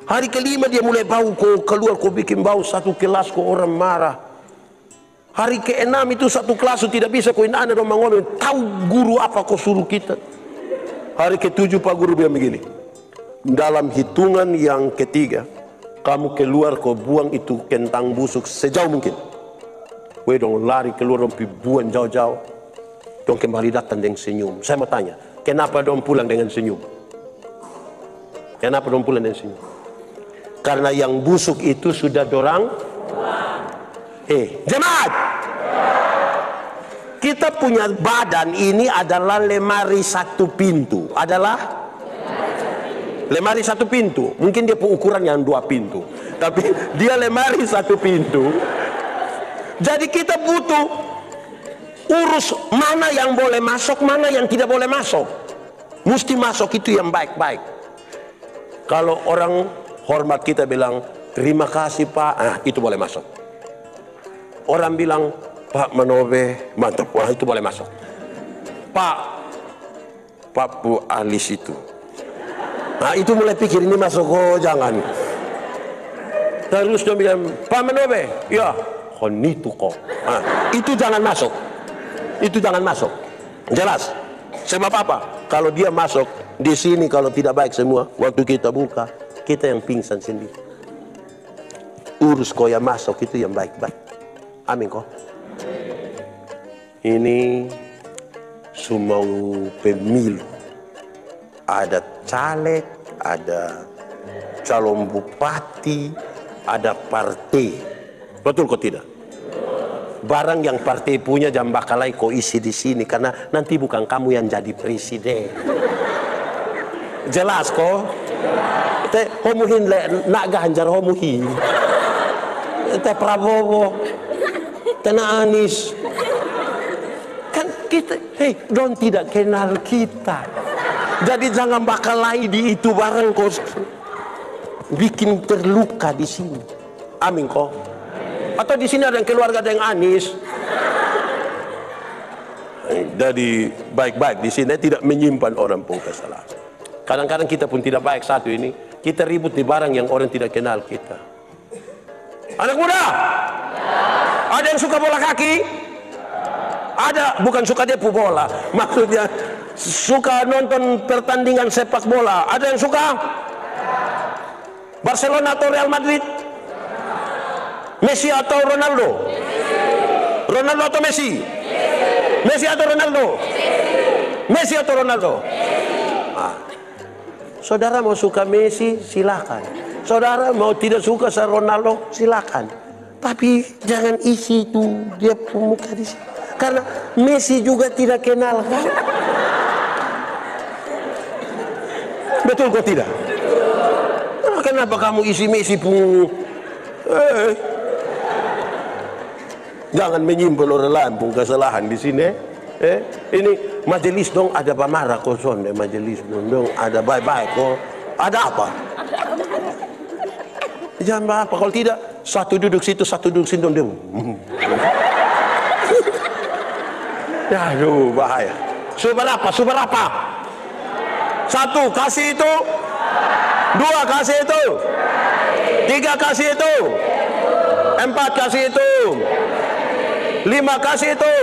S1: Hari kelima dia mulai bau, keluar bikin bau satu kelas orang marah. Hari keenam itu satu kelas tidak bisa anak dong mengomong. Tahu guru apa kau suruh kita? Hari ketujuh Pak Guru bilang begini. Dalam hitungan yang ketiga, kamu keluar kau buang itu kentang busuk sejauh mungkin. Dong lari keluar dong buang jauh-jauh. Dong kembali datang dengan senyum. Saya mau tanya, kenapa dong pulang dengan senyum? Kenapa dong pulang dengan senyum? Karena yang busuk itu sudah dorang. Jemaat, kita punya badan ini adalah lemari satu pintu. Lemari satu pintu. Mungkin dia ukuran yang 2 pintu, tapi dia lemari satu pintu. Jadi kita butuh urus mana yang boleh masuk, mana yang tidak boleh masuk. Mesti masuk itu yang baik-baik. Kalau orang hormat kita bilang, terima kasih Pak, itu boleh masuk. Orang bilang, Pak Manobe, mantap, itu boleh masuk. Pak Bu Alis itu. Nah itu mulai pikir ini masuk, jangan. Terus dia bilang, Pak Manobe, ya itu kok. Itu jangan masuk. Itu jangan masuk. Jelas. Sebab apa? Kalau dia masuk di sini, kalau tidak baik semua, waktu kita buka, kita yang pingsan sendiri. Urus kau yang masuk itu yang baik-baik. Amin kok. Ini semua pemilu. Ada caleg, ada calon bupati, ada partai. Betul kok tidak? Barang yang partai punya jam bakalai kau isi di sini, karena nanti bukan kamu yang jadi presiden. Jelas kok? Te homuhin le nak Ganjar homuhin. Te Prabowo, te Anies. Kan kita, don tidak kenal kita. Jadi jangan bakalai di itu barang kau bikin terluka di sini. Amin kok. Atau di sini ada yang keluarga, ada yang Anies. Jadi baik-baik di sini, tidak menyimpan orang pun kesalahan. Kadang-kadang kita pun tidak baik satu ini, kita ribut di barang yang orang tidak kenal kita. Anak muda, ada yang suka bola kaki? Ada, bukan suka depu bola, maksudnya suka nonton pertandingan sepak bola. Ada yang suka Barcelona atau Real Madrid? Messi atau Ronaldo? Ronaldo atau Messi? Messi atau Ronaldo? Messi atau Ronaldo? Saudara mau suka Messi, silakan. Saudara mau tidak suka sama Ronaldo, silakan. Tapi jangan isi itu dia muka di sini. Karena Messi juga tidak kenal kan? Betul kok tidak? Kenapa kamu isi Messi pun? Jangan menyimpan orang lain pun kesalahan di sini. Ini majelis dong ada pamara kosong deh, majelis dong ada baik-baik kok. Ada apa? Jangan apa, kalau tidak satu duduk situ, satu duduk situ dong. Aduh bahaya. Super apa? Satu kasih itu, dua kasih itu, tiga kasih itu, empat kasih itu, lima kasih itu,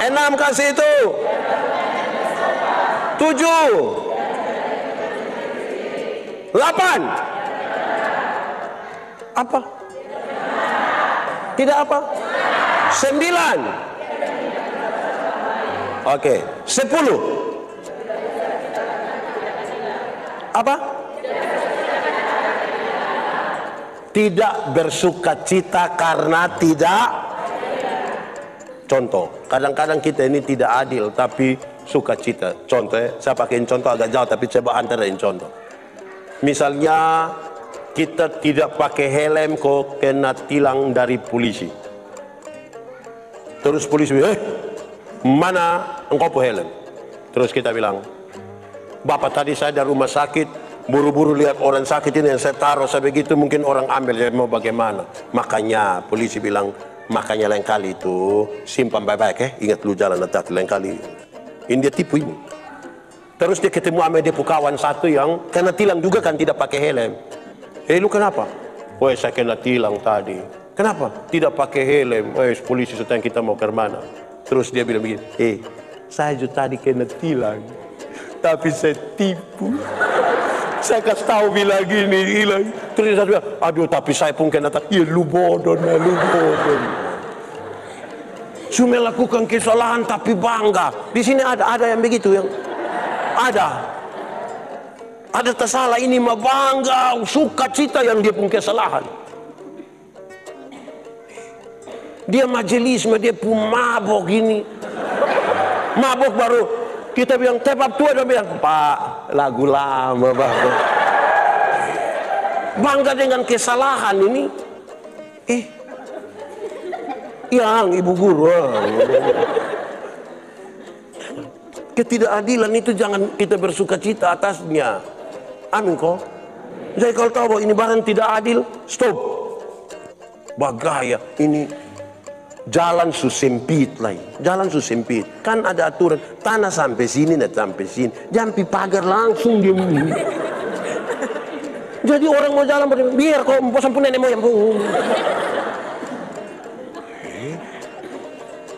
S1: enam kasih itu, tujuh, 8. Apa? Tidak apa? 9. Oke, 10. Apa? Tidak bersukacita karena tidak. Contoh, kadang-kadang kita ini tidak adil tapi sukacita. Contoh, saya pakai contoh agak jauh tapi coba antarain contoh. Misalnya kita tidak pakai helm kok kena tilang dari polisi. Terus polisi, mana engkau po helm? Terus kita bilang, Bapak tadi saya dari rumah sakit, buru-buru lihat orang sakit ini yang saya taruh saya begitu, mungkin orang ambil, jadi mau bagaimana? Makanya polisi bilang, makanya lain kali itu simpan baik-baik ingat lu jalan hati-hati lain kali. Ini dia tipu ini. Terus dia ketemu sama dia kawan satu yang kena tilang juga kan tidak pakai helm. Lu kenapa? Woi saya kena tilang tadi. Kenapa? Tidak pakai helm. Polisi sedang kita mau ke mana? Terus dia bilang begini, saya juga tadi kena tilang, tapi saya tipu. Saya kasih tahu bilang gini, hilang. Terus dia bilang, aduh tapi saya pun kena tilang. Ya lu bodoh, lu bodoh. Cuma lakukan kesalahan tapi bangga. Di sini ada yang begitu yang ada tersalah ini mah bangga, sukacita yang dia pun kesalahan. Dia majelis, dia pun mabok gini. Mabok baru kita bilang tepap tua, dia bilang Pak lagu lama Bapak. Bangga dengan kesalahan ini. Yang ibu guru. Ketidakadilan itu jangan kita bersukacita atasnya. Amin kok. Jadi kalau tahu bahwa ini barang tidak adil, stop. Bagaya ini jalan susempit lah. Jalan susempit. Kan ada aturan tanah sampai sini dan sampai sini. Jangan pi pagar langsung dia. Jadi orang mau jalan biar kok bosan pun nenek moyang.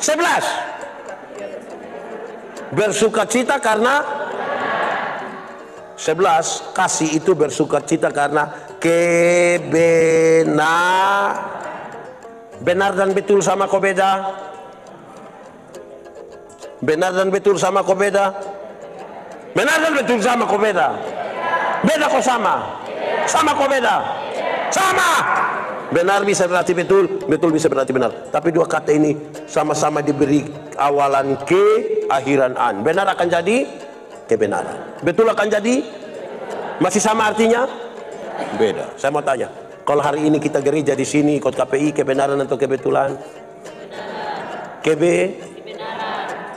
S1: 11. Bersukacita karena 11. Kasih itu bersukacita karena benar dan betul sama kau beda. Benar dan betul sama kau beda. Benar dan betul sama kau beda. Beda kau sama. Sama kau beda. Sama. Benar bisa berarti betul, betul bisa berarti benar. Tapi dua kata ini sama-sama diberi awalan ke, akhiran an. Benar akan jadi kebenaran. Betul akan jadi masih sama artinya? Beda. Saya mau tanya, kalau hari ini kita gereja di sini ikut KPI, kebenaran atau kebetulan?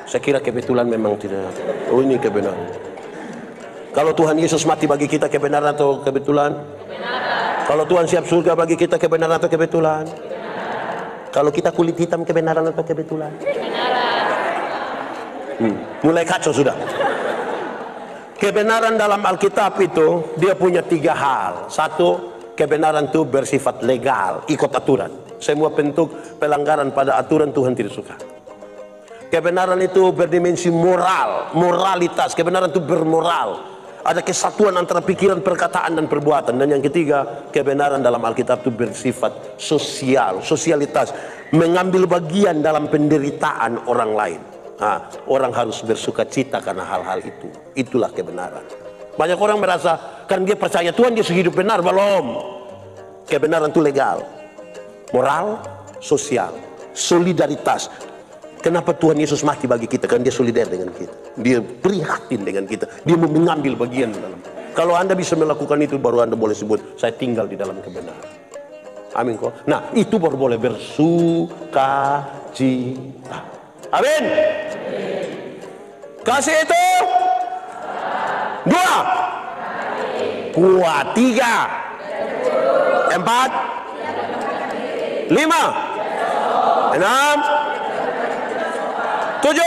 S1: Saya kira kebetulan memang tidak. Oh, ini kebenaran. Kalau Tuhan Yesus mati bagi kita, kebenaran atau kebetulan? Kebenaran. Kalau Tuhan siap surga bagi kita, kebenaran atau kebetulan? Kebenaran. Kalau kita kulit hitam, kebenaran atau kebetulan? Kebenaran. Mulai kacau sudah. Kebenaran dalam Alkitab itu dia punya 3 hal. Satu, kebenaran itu bersifat legal, ikut aturan. Semua bentuk pelanggaran pada aturan Tuhan tidak suka. Kebenaran itu berdimensi moral, moralitas. Kebenaran itu bermoral. Ada kesatuan antara pikiran, perkataan, dan perbuatan. Dan yang ketiga, kebenaran dalam Alkitab itu bersifat sosial, sosialitas. Mengambil bagian dalam penderitaan orang lain. Nah, orang harus bersuka cita karena hal-hal itu. Itulah kebenaran. Banyak orang merasa, kan dia percaya Tuhan, dia hidup benar. Belum. Kebenaran itu legal, moral, sosial, solidaritas. Kenapa Tuhan Yesus mati bagi kita? Kan dia solidar dengan kita. Dia prihatin dengan kita. Dia mau mengambil bagian dalam. Kalau Anda bisa melakukan itu, baru Anda boleh sebut, saya tinggal di dalam kebenaran. Amin kok. Nah, itu baru boleh bersuka cita. Amin. Kasih itu 2, kuat 3, 4, 5, 6, 7,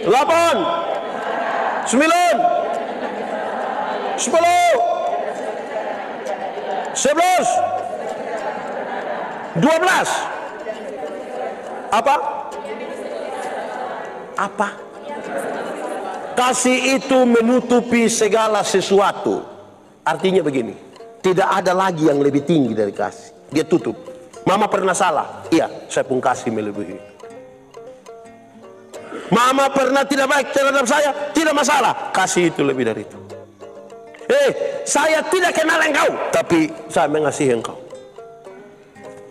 S1: 8, 9, 10, 11, 12. Apa? Kasih itu menutupi segala sesuatu. Artinya begini, tidak ada lagi yang lebih tinggi dari kasih. Dia tutup. Mama pernah salah? Iya, saya pun kasih melebihi. Mama pernah tidak baik terhadap saya? Tidak masalah, kasih itu lebih dari itu. Saya tidak kenal engkau, tapi saya mengasihi engkau.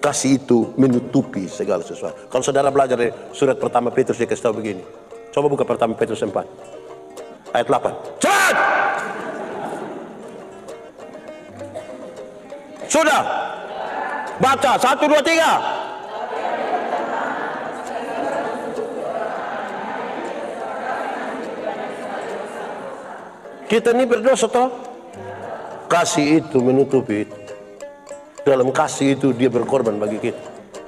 S1: Kasih itu menutupi segala sesuatu. Kalau saudara belajar dari surat pertama Petrus, dia kasih tahu begini. Coba buka pertama Petrus 4 ayat 8. Cepat! Sudah? Baca 1, 2, 3. Kita ini berdosa toh? Kasih itu menutupi itu. Dalam kasih itu dia berkorban bagi kita.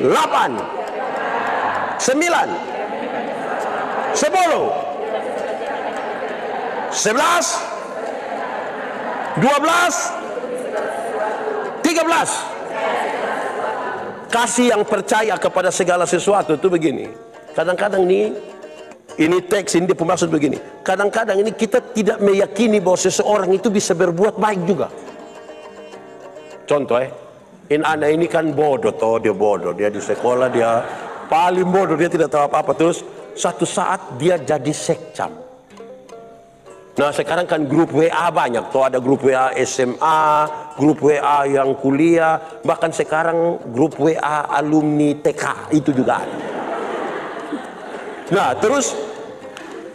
S1: 8, 9, 10, 11, 12, 13. Kasih yang percaya kepada segala sesuatu itu begini. Kadang-kadang nih, ini teks ini bermaksud begini. Kadang-kadang ini kita tidak meyakini bahwa seseorang itu bisa berbuat baik juga. Contoh anak ini kan bodoh, dia bodoh, dia di sekolah dia paling bodoh, dia tidak tahu apa-apa. Terus satu saat dia jadi sekcam. Nah sekarang kan grup WA banyak, tuh ada grup WA SMA, grup WA yang kuliah, bahkan sekarang grup WA alumni TK itu juga ada. Nah terus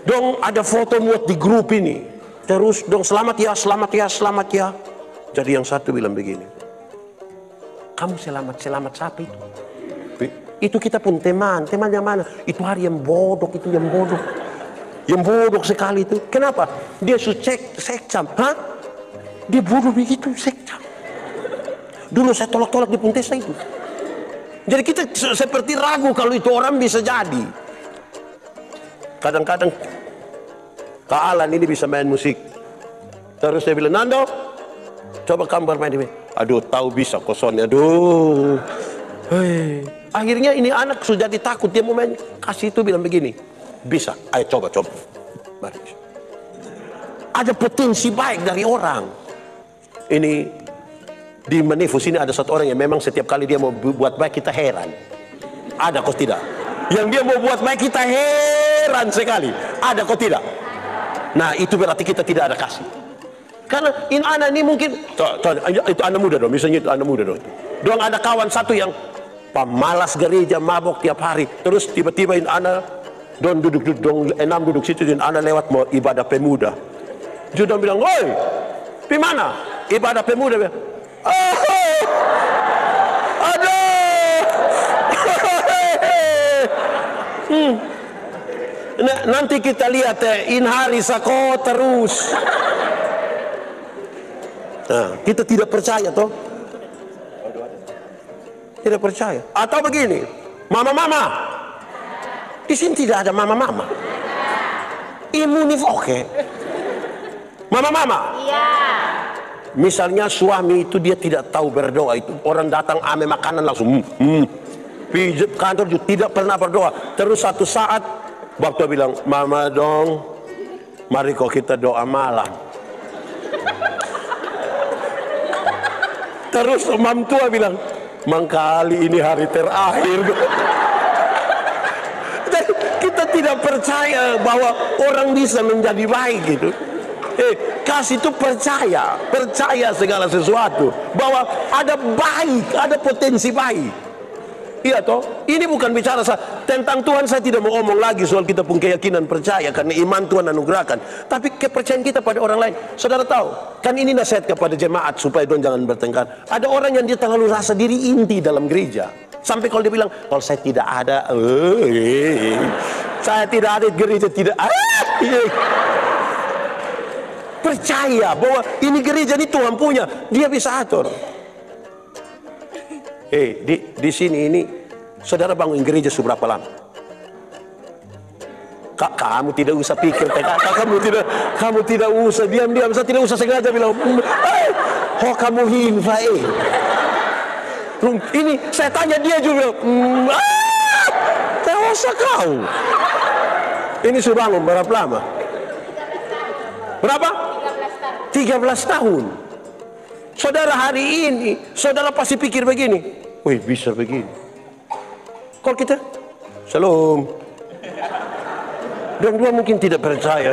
S1: dong ada foto muat di grup ini, terus dong selamat ya, selamat ya, selamat ya. Jadi yang satu bilang begini, kamu selamat siapa itu? Itu kita pun teman yang mana? Itu hari yang bodoh, itu yang bodoh. Yang bodoh sekali itu. Kenapa? Dia sekcam. Hah? Dia bodoh begitu, sekcam. Dulu saya tolak-tolak di Puntesa itu. Jadi kita seperti ragu kalau itu orang bisa jadi. Kadang-kadang Kak Alan ini bisa main musik. Terus saya bilang, Nando, coba kamu bermain di sini. Aduh, tahu bisa kosongnya. Aduh. Hei. Akhirnya ini anak sudah ditakut, dia mau main. Kasih itu bilang begini. Bisa, ayo coba. Mari. Ada potensi baik dari orang. Ini di Manifus ini ada satu orang yang memang setiap kali dia mau buat baik kita heran. Ada kok tidak? Yang dia mau buat baik kita heran sekali. Ada kok tidak? Nah itu berarti kita tidak ada kasih. Karena anak ini mungkin itu anak muda dong, misalnya itu anak muda dong. Dong ada kawan satu yang pemalas gereja, mabok tiap hari. Terus tiba-tiba anak don duduk situ dan anak lewat mau ibadah pemuda. Dia bilang, "Woi, di mana ibadah pemuda?" Oh, aduh. Nah, nanti kita lihat in hari sako terus. Nah, kita tidak percaya toh? Tidak percaya. Atau begini, mama. Di sini tidak ada mama-mama. Imunif oke. Mama-mama. Iya. Misalnya suami itu dia tidak tahu berdoa, itu orang datang ame makanan langsung pijat kantor juga tidak pernah berdoa. Terus satu saat waktu bilang, "Mama dong, mari kok kita doa malam." Terus mam tua bilang, "Mangkali ini hari terakhir." Kita tidak percaya bahwa orang bisa menjadi baik gitu. Kasih itu percaya segala sesuatu bahwa ada baik, ada potensi baik. Iya toh? Ini bukan bicara tentang Tuhan, saya tidak mau ngomong lagi soal kita pun keyakinan percaya karena iman Tuhan anugerahkan. Tapi kepercayaan kita pada orang lain. Saudara tahu, kan ini nasihat kepada jemaat supaya don jangan bertengkar. Ada orang yang dia terlalu rasa diri inti dalam gereja. Sampai kalau dia bilang, kalau saya tidak ada, saya tidak ada gereja, tidak ada. Percaya bahwa ini gereja ini Tuhan punya, dia bisa atur. Di sini ini, saudara bangun gereja seberapa lama? Kamu tidak usah pikir, kamu tidak usah diam-diam, saya tidak usah sengaja bilang, kamu hinfa Ini saya tanya dia juga, tewas kau. Ini sudah bangun berapa lama? Berapa? 13 tahun. Saudara hari ini, saudara pasti pikir begini, wih bisa begini. Kalau kita, shalom. Dan dua mungkin tidak percaya.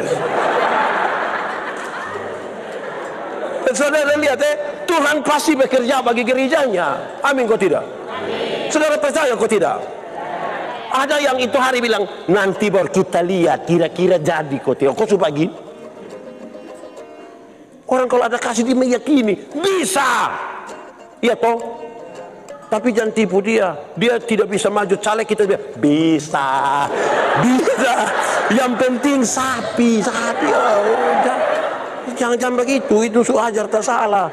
S1: Dan saudara lihat Tuhan pasti bekerja bagi gerejanya. Amin kok tidak? Amin. Saudara percaya kok tidak? Ada yang itu hari bilang, nanti baru kita lihat kira-kira jadi kok. Kok supaya gini? Orang kalau ada kasih dia meyakini bisa, iya toh. Tapi jangan tipu dia. Dia tidak bisa maju caleg, kita bilang bisa, bisa. Yang penting sapi. Oh, udah. Jangan begitu, itu Ajar tak salah.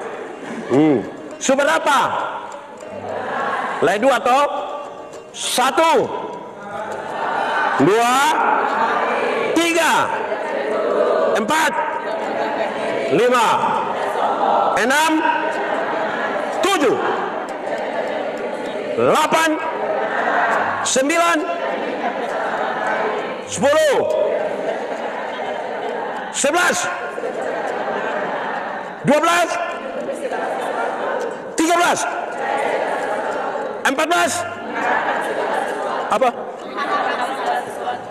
S1: Seberapa? Lai 2 toh? 1, 2, 3, 4, 5, 6, 7, 8, 9, 10, 11, 12, 13, 14, apa?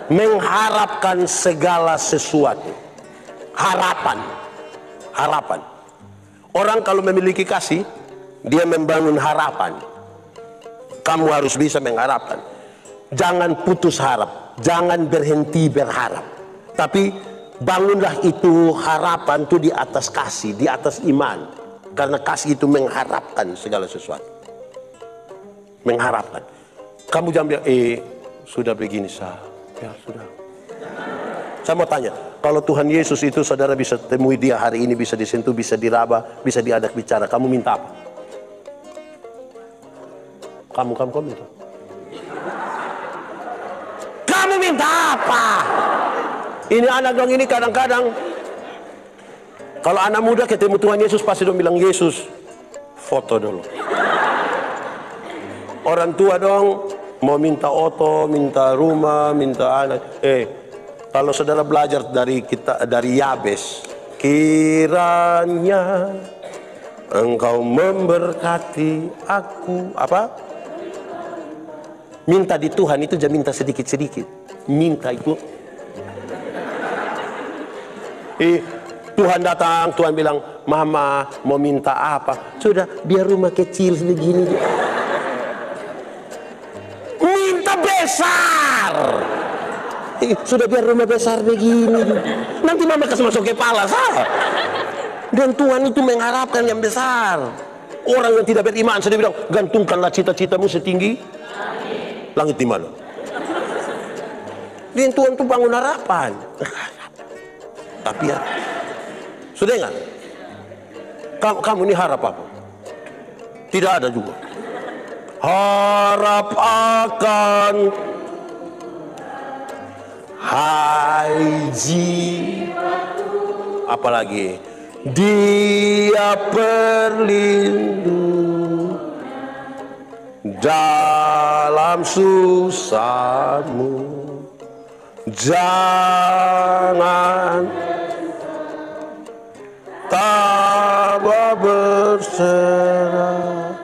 S1: Mengharapkan segala sesuatu. Harapan. Orang kalau memiliki kasih, dia membangun harapan. Kamu harus bisa mengharapkan. Jangan putus harap, jangan berhenti berharap. Tapi bangunlah itu harapan itu di atas kasih, di atas iman. Karena kasih itu mengharapkan segala sesuatu. Mengharapkan. Kamu jangan bilang, sudah begini sah. Ya sudah. Saya mau tanya, kalau Tuhan Yesus itu saudara bisa temui dia hari ini, bisa disentuh, bisa diraba, bisa diajak bicara, kamu minta apa? Kamu minta. Kamu minta apa? Ini anak dong, ini kadang-kadang kalau anak muda ketemu Tuhan Yesus pasti dong bilang, Yesus foto dulu. Orang tua dong mau minta oto, minta rumah, minta anak. Kalau saudara belajar dari Yabes, kiranya engkau memberkati aku, apa? Minta di Tuhan itu jangan minta sedikit-sedikit. Minta itu. Tuhan datang, Tuhan bilang, mama mau minta apa? Sudah, biar rumah kecil begini. Minta besar. Sudah biar rumah besar begini. Nanti mama kasih masuk kepala salah. Dan Tuhan itu mengharapkan yang besar. Orang yang tidak beriman sudah bilang, gantungkanlah cita-citamu setinggi langit di mana. Dan Tuhan itu bangun harapan. Tapi ya, sudah ingat? Kamu ini harap apa? Tidak ada juga. Harap akan haji, apalagi dia perlindung dalam susahmu, jangan tabah berserah,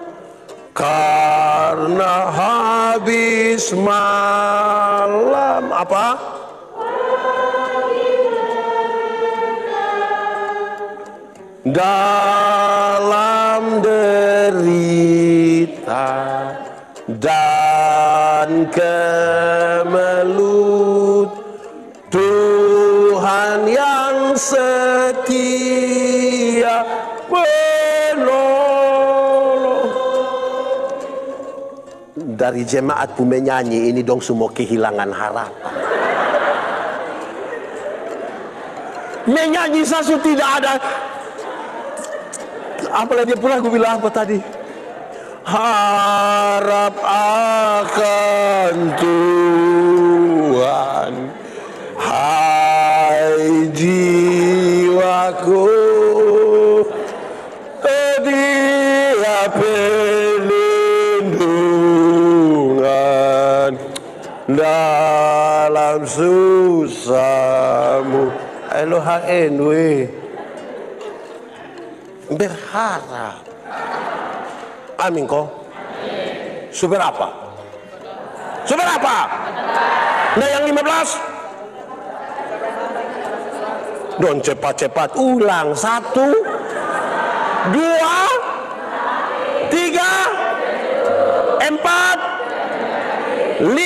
S1: karena habis malam apa? Dalam derita dan kemelut, Tuhan yang setia menolong. Dari jemaat menyanyi ini dong semua kehilangan harapan. Menyanyi sasu tidak ada. Apalagi dia pula aku bilang apa tadi? Harap akan Tuhan, hai jiwaku, dia perlindungan dalam susahmu. Eloha enwe. Berharap. Amin kok. Seberapa? Seberapa? Nah yang 15? Don cepat-cepat ulang. 1, 2, 3, 4, 5,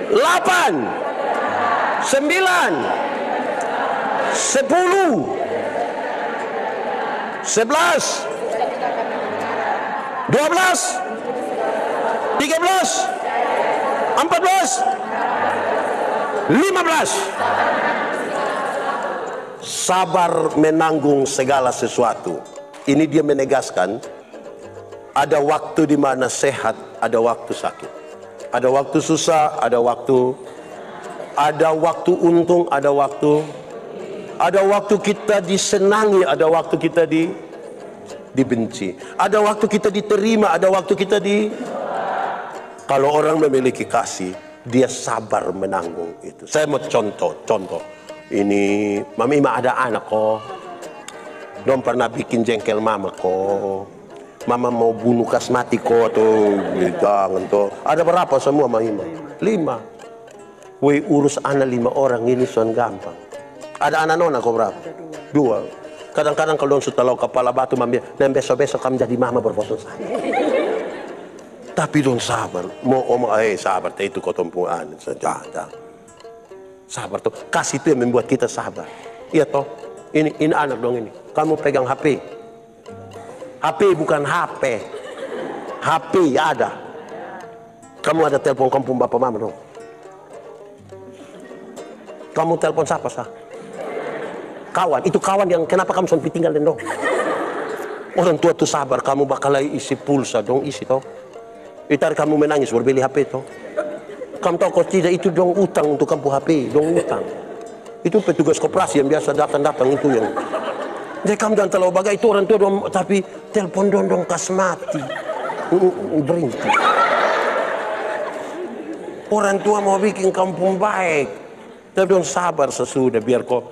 S1: 8, 9, 10, 11, 12, 13, 14, 15. Sabar menanggung segala sesuatu. Ini dia menegaskan, ada waktu di mana sehat, ada waktu sakit. Ada waktu susah, ada waktu untung, ada waktu kita disenangi, ada waktu kita dibenci. Ada waktu kita diterima, ada waktu kita Kalau orang memiliki kasih, dia sabar menanggung itu. Saya mau contoh. Ini Mami ada anak kok. Dong pernah bikin jengkel mama kok. Mama mau bunuh kasmati kok tuh. Jangan tuh. Ada berapa semua Mami? 5. Woi, urus anak 5 orang ini son gampang. Ada anak nona kok berapa? 2. Kadang-kadang kalau dong sudah tahu kepala batu Mami, dan besok-besok kamu jadi mama berfoto saya. Tapi dong sabar. Mau sabar. Itu kau tumpuan. Jangan. Sabar tuh. Kasih itu yang membuat kita sabar. Iya toh. Ini anak dong ini. Kamu pegang HP. HP bukan HP. HP ya ada. Kamu ada telepon kampung bapak mama dong. Kamu telepon siapa sah? Kawan. Itu kawan yang kenapa kamu sampai tinggalin dong? Orang tua tuh sabar. Kamu bakal isi pulsa dong. Isi toh. Itar kamu menangis berbeli HP toh. Kamu tahu kalau tidak itu dong utang untuk kamu HP. Dong utang. Itu petugas koperasi yang biasa datang itu yang. Jadi kamu jangan terlalu bagai itu orang tua dong, tapi telepon dong kasmati. Berhenti. Orang tua mau bikin kampung baik. Tapi dong sabar sesudah biar kok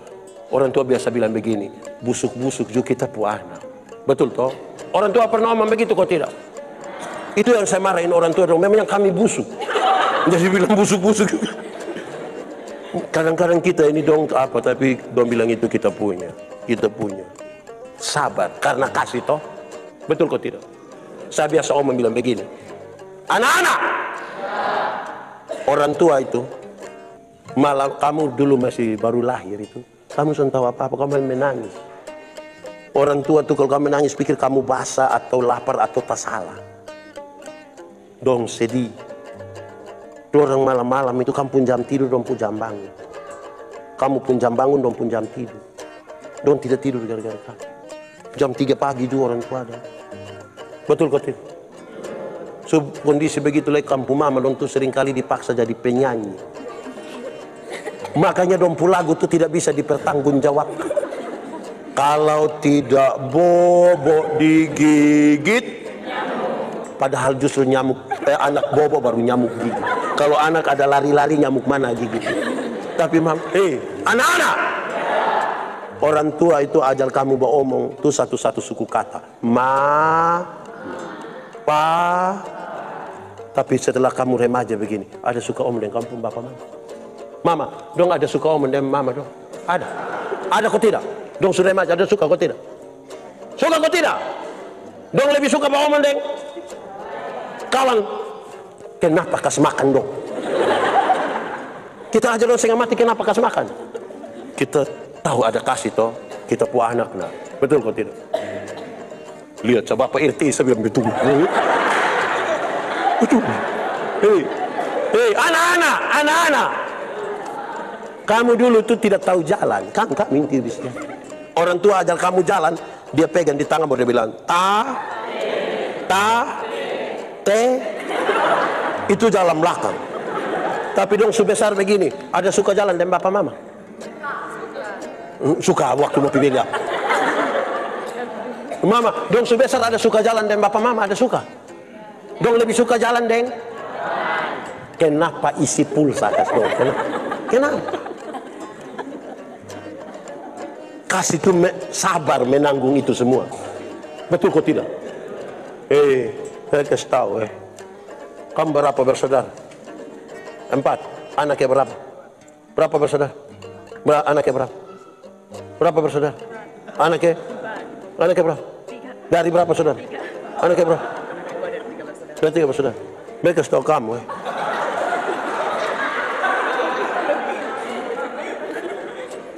S1: orang tua biasa bilang begini, busuk-busuk juga kita puana. Betul toh? Orang tua pernah ngomong begitu kok tidak? Itu yang saya marahin orang tua dong, memang kami busuk. Jadi bilang busuk-busuk. Kadang-kadang kita ini dong apa, tapi dong bilang itu kita punya. Sabar karena kasih toh. Betul kok tidak? Saya biasa bilang begini, anak-anak, orang tua itu malah kamu dulu masih baru lahir itu, kamu sudah tahu apa kamu menangis. Orang tua tuh kalau kamu menangis pikir kamu basah atau lapar atau tak salah. Dong sedih. Orang malam-malam itu kamu pun jam tidur, dong pun jam bangun. Kamu pun jam bangun, dong pun jam tidur. Dong tidak tidur gara-gara kamu. Jam 3 pagi itu orang tua ada. Betul kok tidak? So, kondisi begitu lagi kampung mama dong tuh seringkali dipaksa jadi penyanyi. Makanya dong lagu tuh tidak bisa dipertanggungjawabkan. Kalau tidak bobo digigit, padahal justru nyamuk anak bobo baru nyamuk gigit. Kalau anak ada lari-lari nyamuk mana gigit. Tapi anak-anak, orang tua itu ajal kamu beromong tuh satu-satu suku kata. Ma, pa. Tapi setelah kamu remaja begini, ada suka omong dengan kampung bapak mama. Mama, dong ada suka omong dengan mama dong. Ada kok tidak? Dong sudah remaja ada suka kok tidak? Suka kok tidak? Dong lebih suka beromong dengan kawan. Kenapa kasih makan dong? Kita aja dong setengah mati, kenapa kasih makan? Kita tahu ada kasih toh, kita punya anak nah. Betul kok tidak? Lihat coba Pak RT saya bilang betul. Betul. Anak-anak. Kamu dulu tuh tidak tahu jalan, kan Kak minti di sini. Orang tua ajal kamu jalan, dia pegang di tangan baru dia bilang, te. Itu jalan belakang. Tapi dong sebesar begini, ada suka jalan dengan bapak mama? Suka waktu mau pilih. Mama, dong sebesar ada suka jalan dengan bapak mama, ada suka? Dong lebih suka jalan dengan? Kenapa isi pulsa kasih dong? Kenapa? Kasih itu sabar menanggung itu semua. Betul kok tidak? Saya kasih tahu kamu berapa bersaudara? 4. Anaknya berapa? Berapa bersaudara? Anaknya berapa? Berapa bersaudara? Anaknya berapa? Dari berapa saudara? Anaknya berapa? Dari 3 bersaudara. Mereka kasih tahu kamu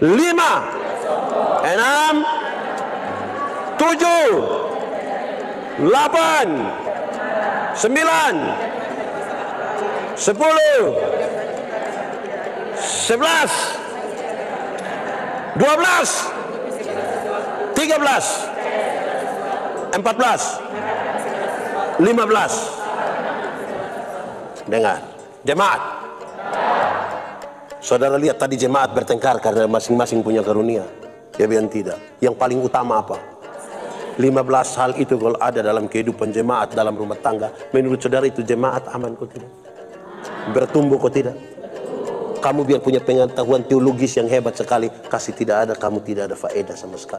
S1: 5, 6, 7, 8, 9, 10, 11, 12, 13, 14, 15. Dengar, jemaat. Saudara lihat tadi jemaat bertengkar karena masing-masing punya karunia. Ya bilang tidak. Yang paling utama apa? 15 hal itu kalau ada dalam kehidupan jemaat, dalam rumah tangga, menurut saudara itu jemaat aman kok tidak? Bertumbuh kok tidak? Kamu biar punya pengetahuan teologis yang hebat sekali, kasih tidak ada, kamu tidak ada faedah sama sekali.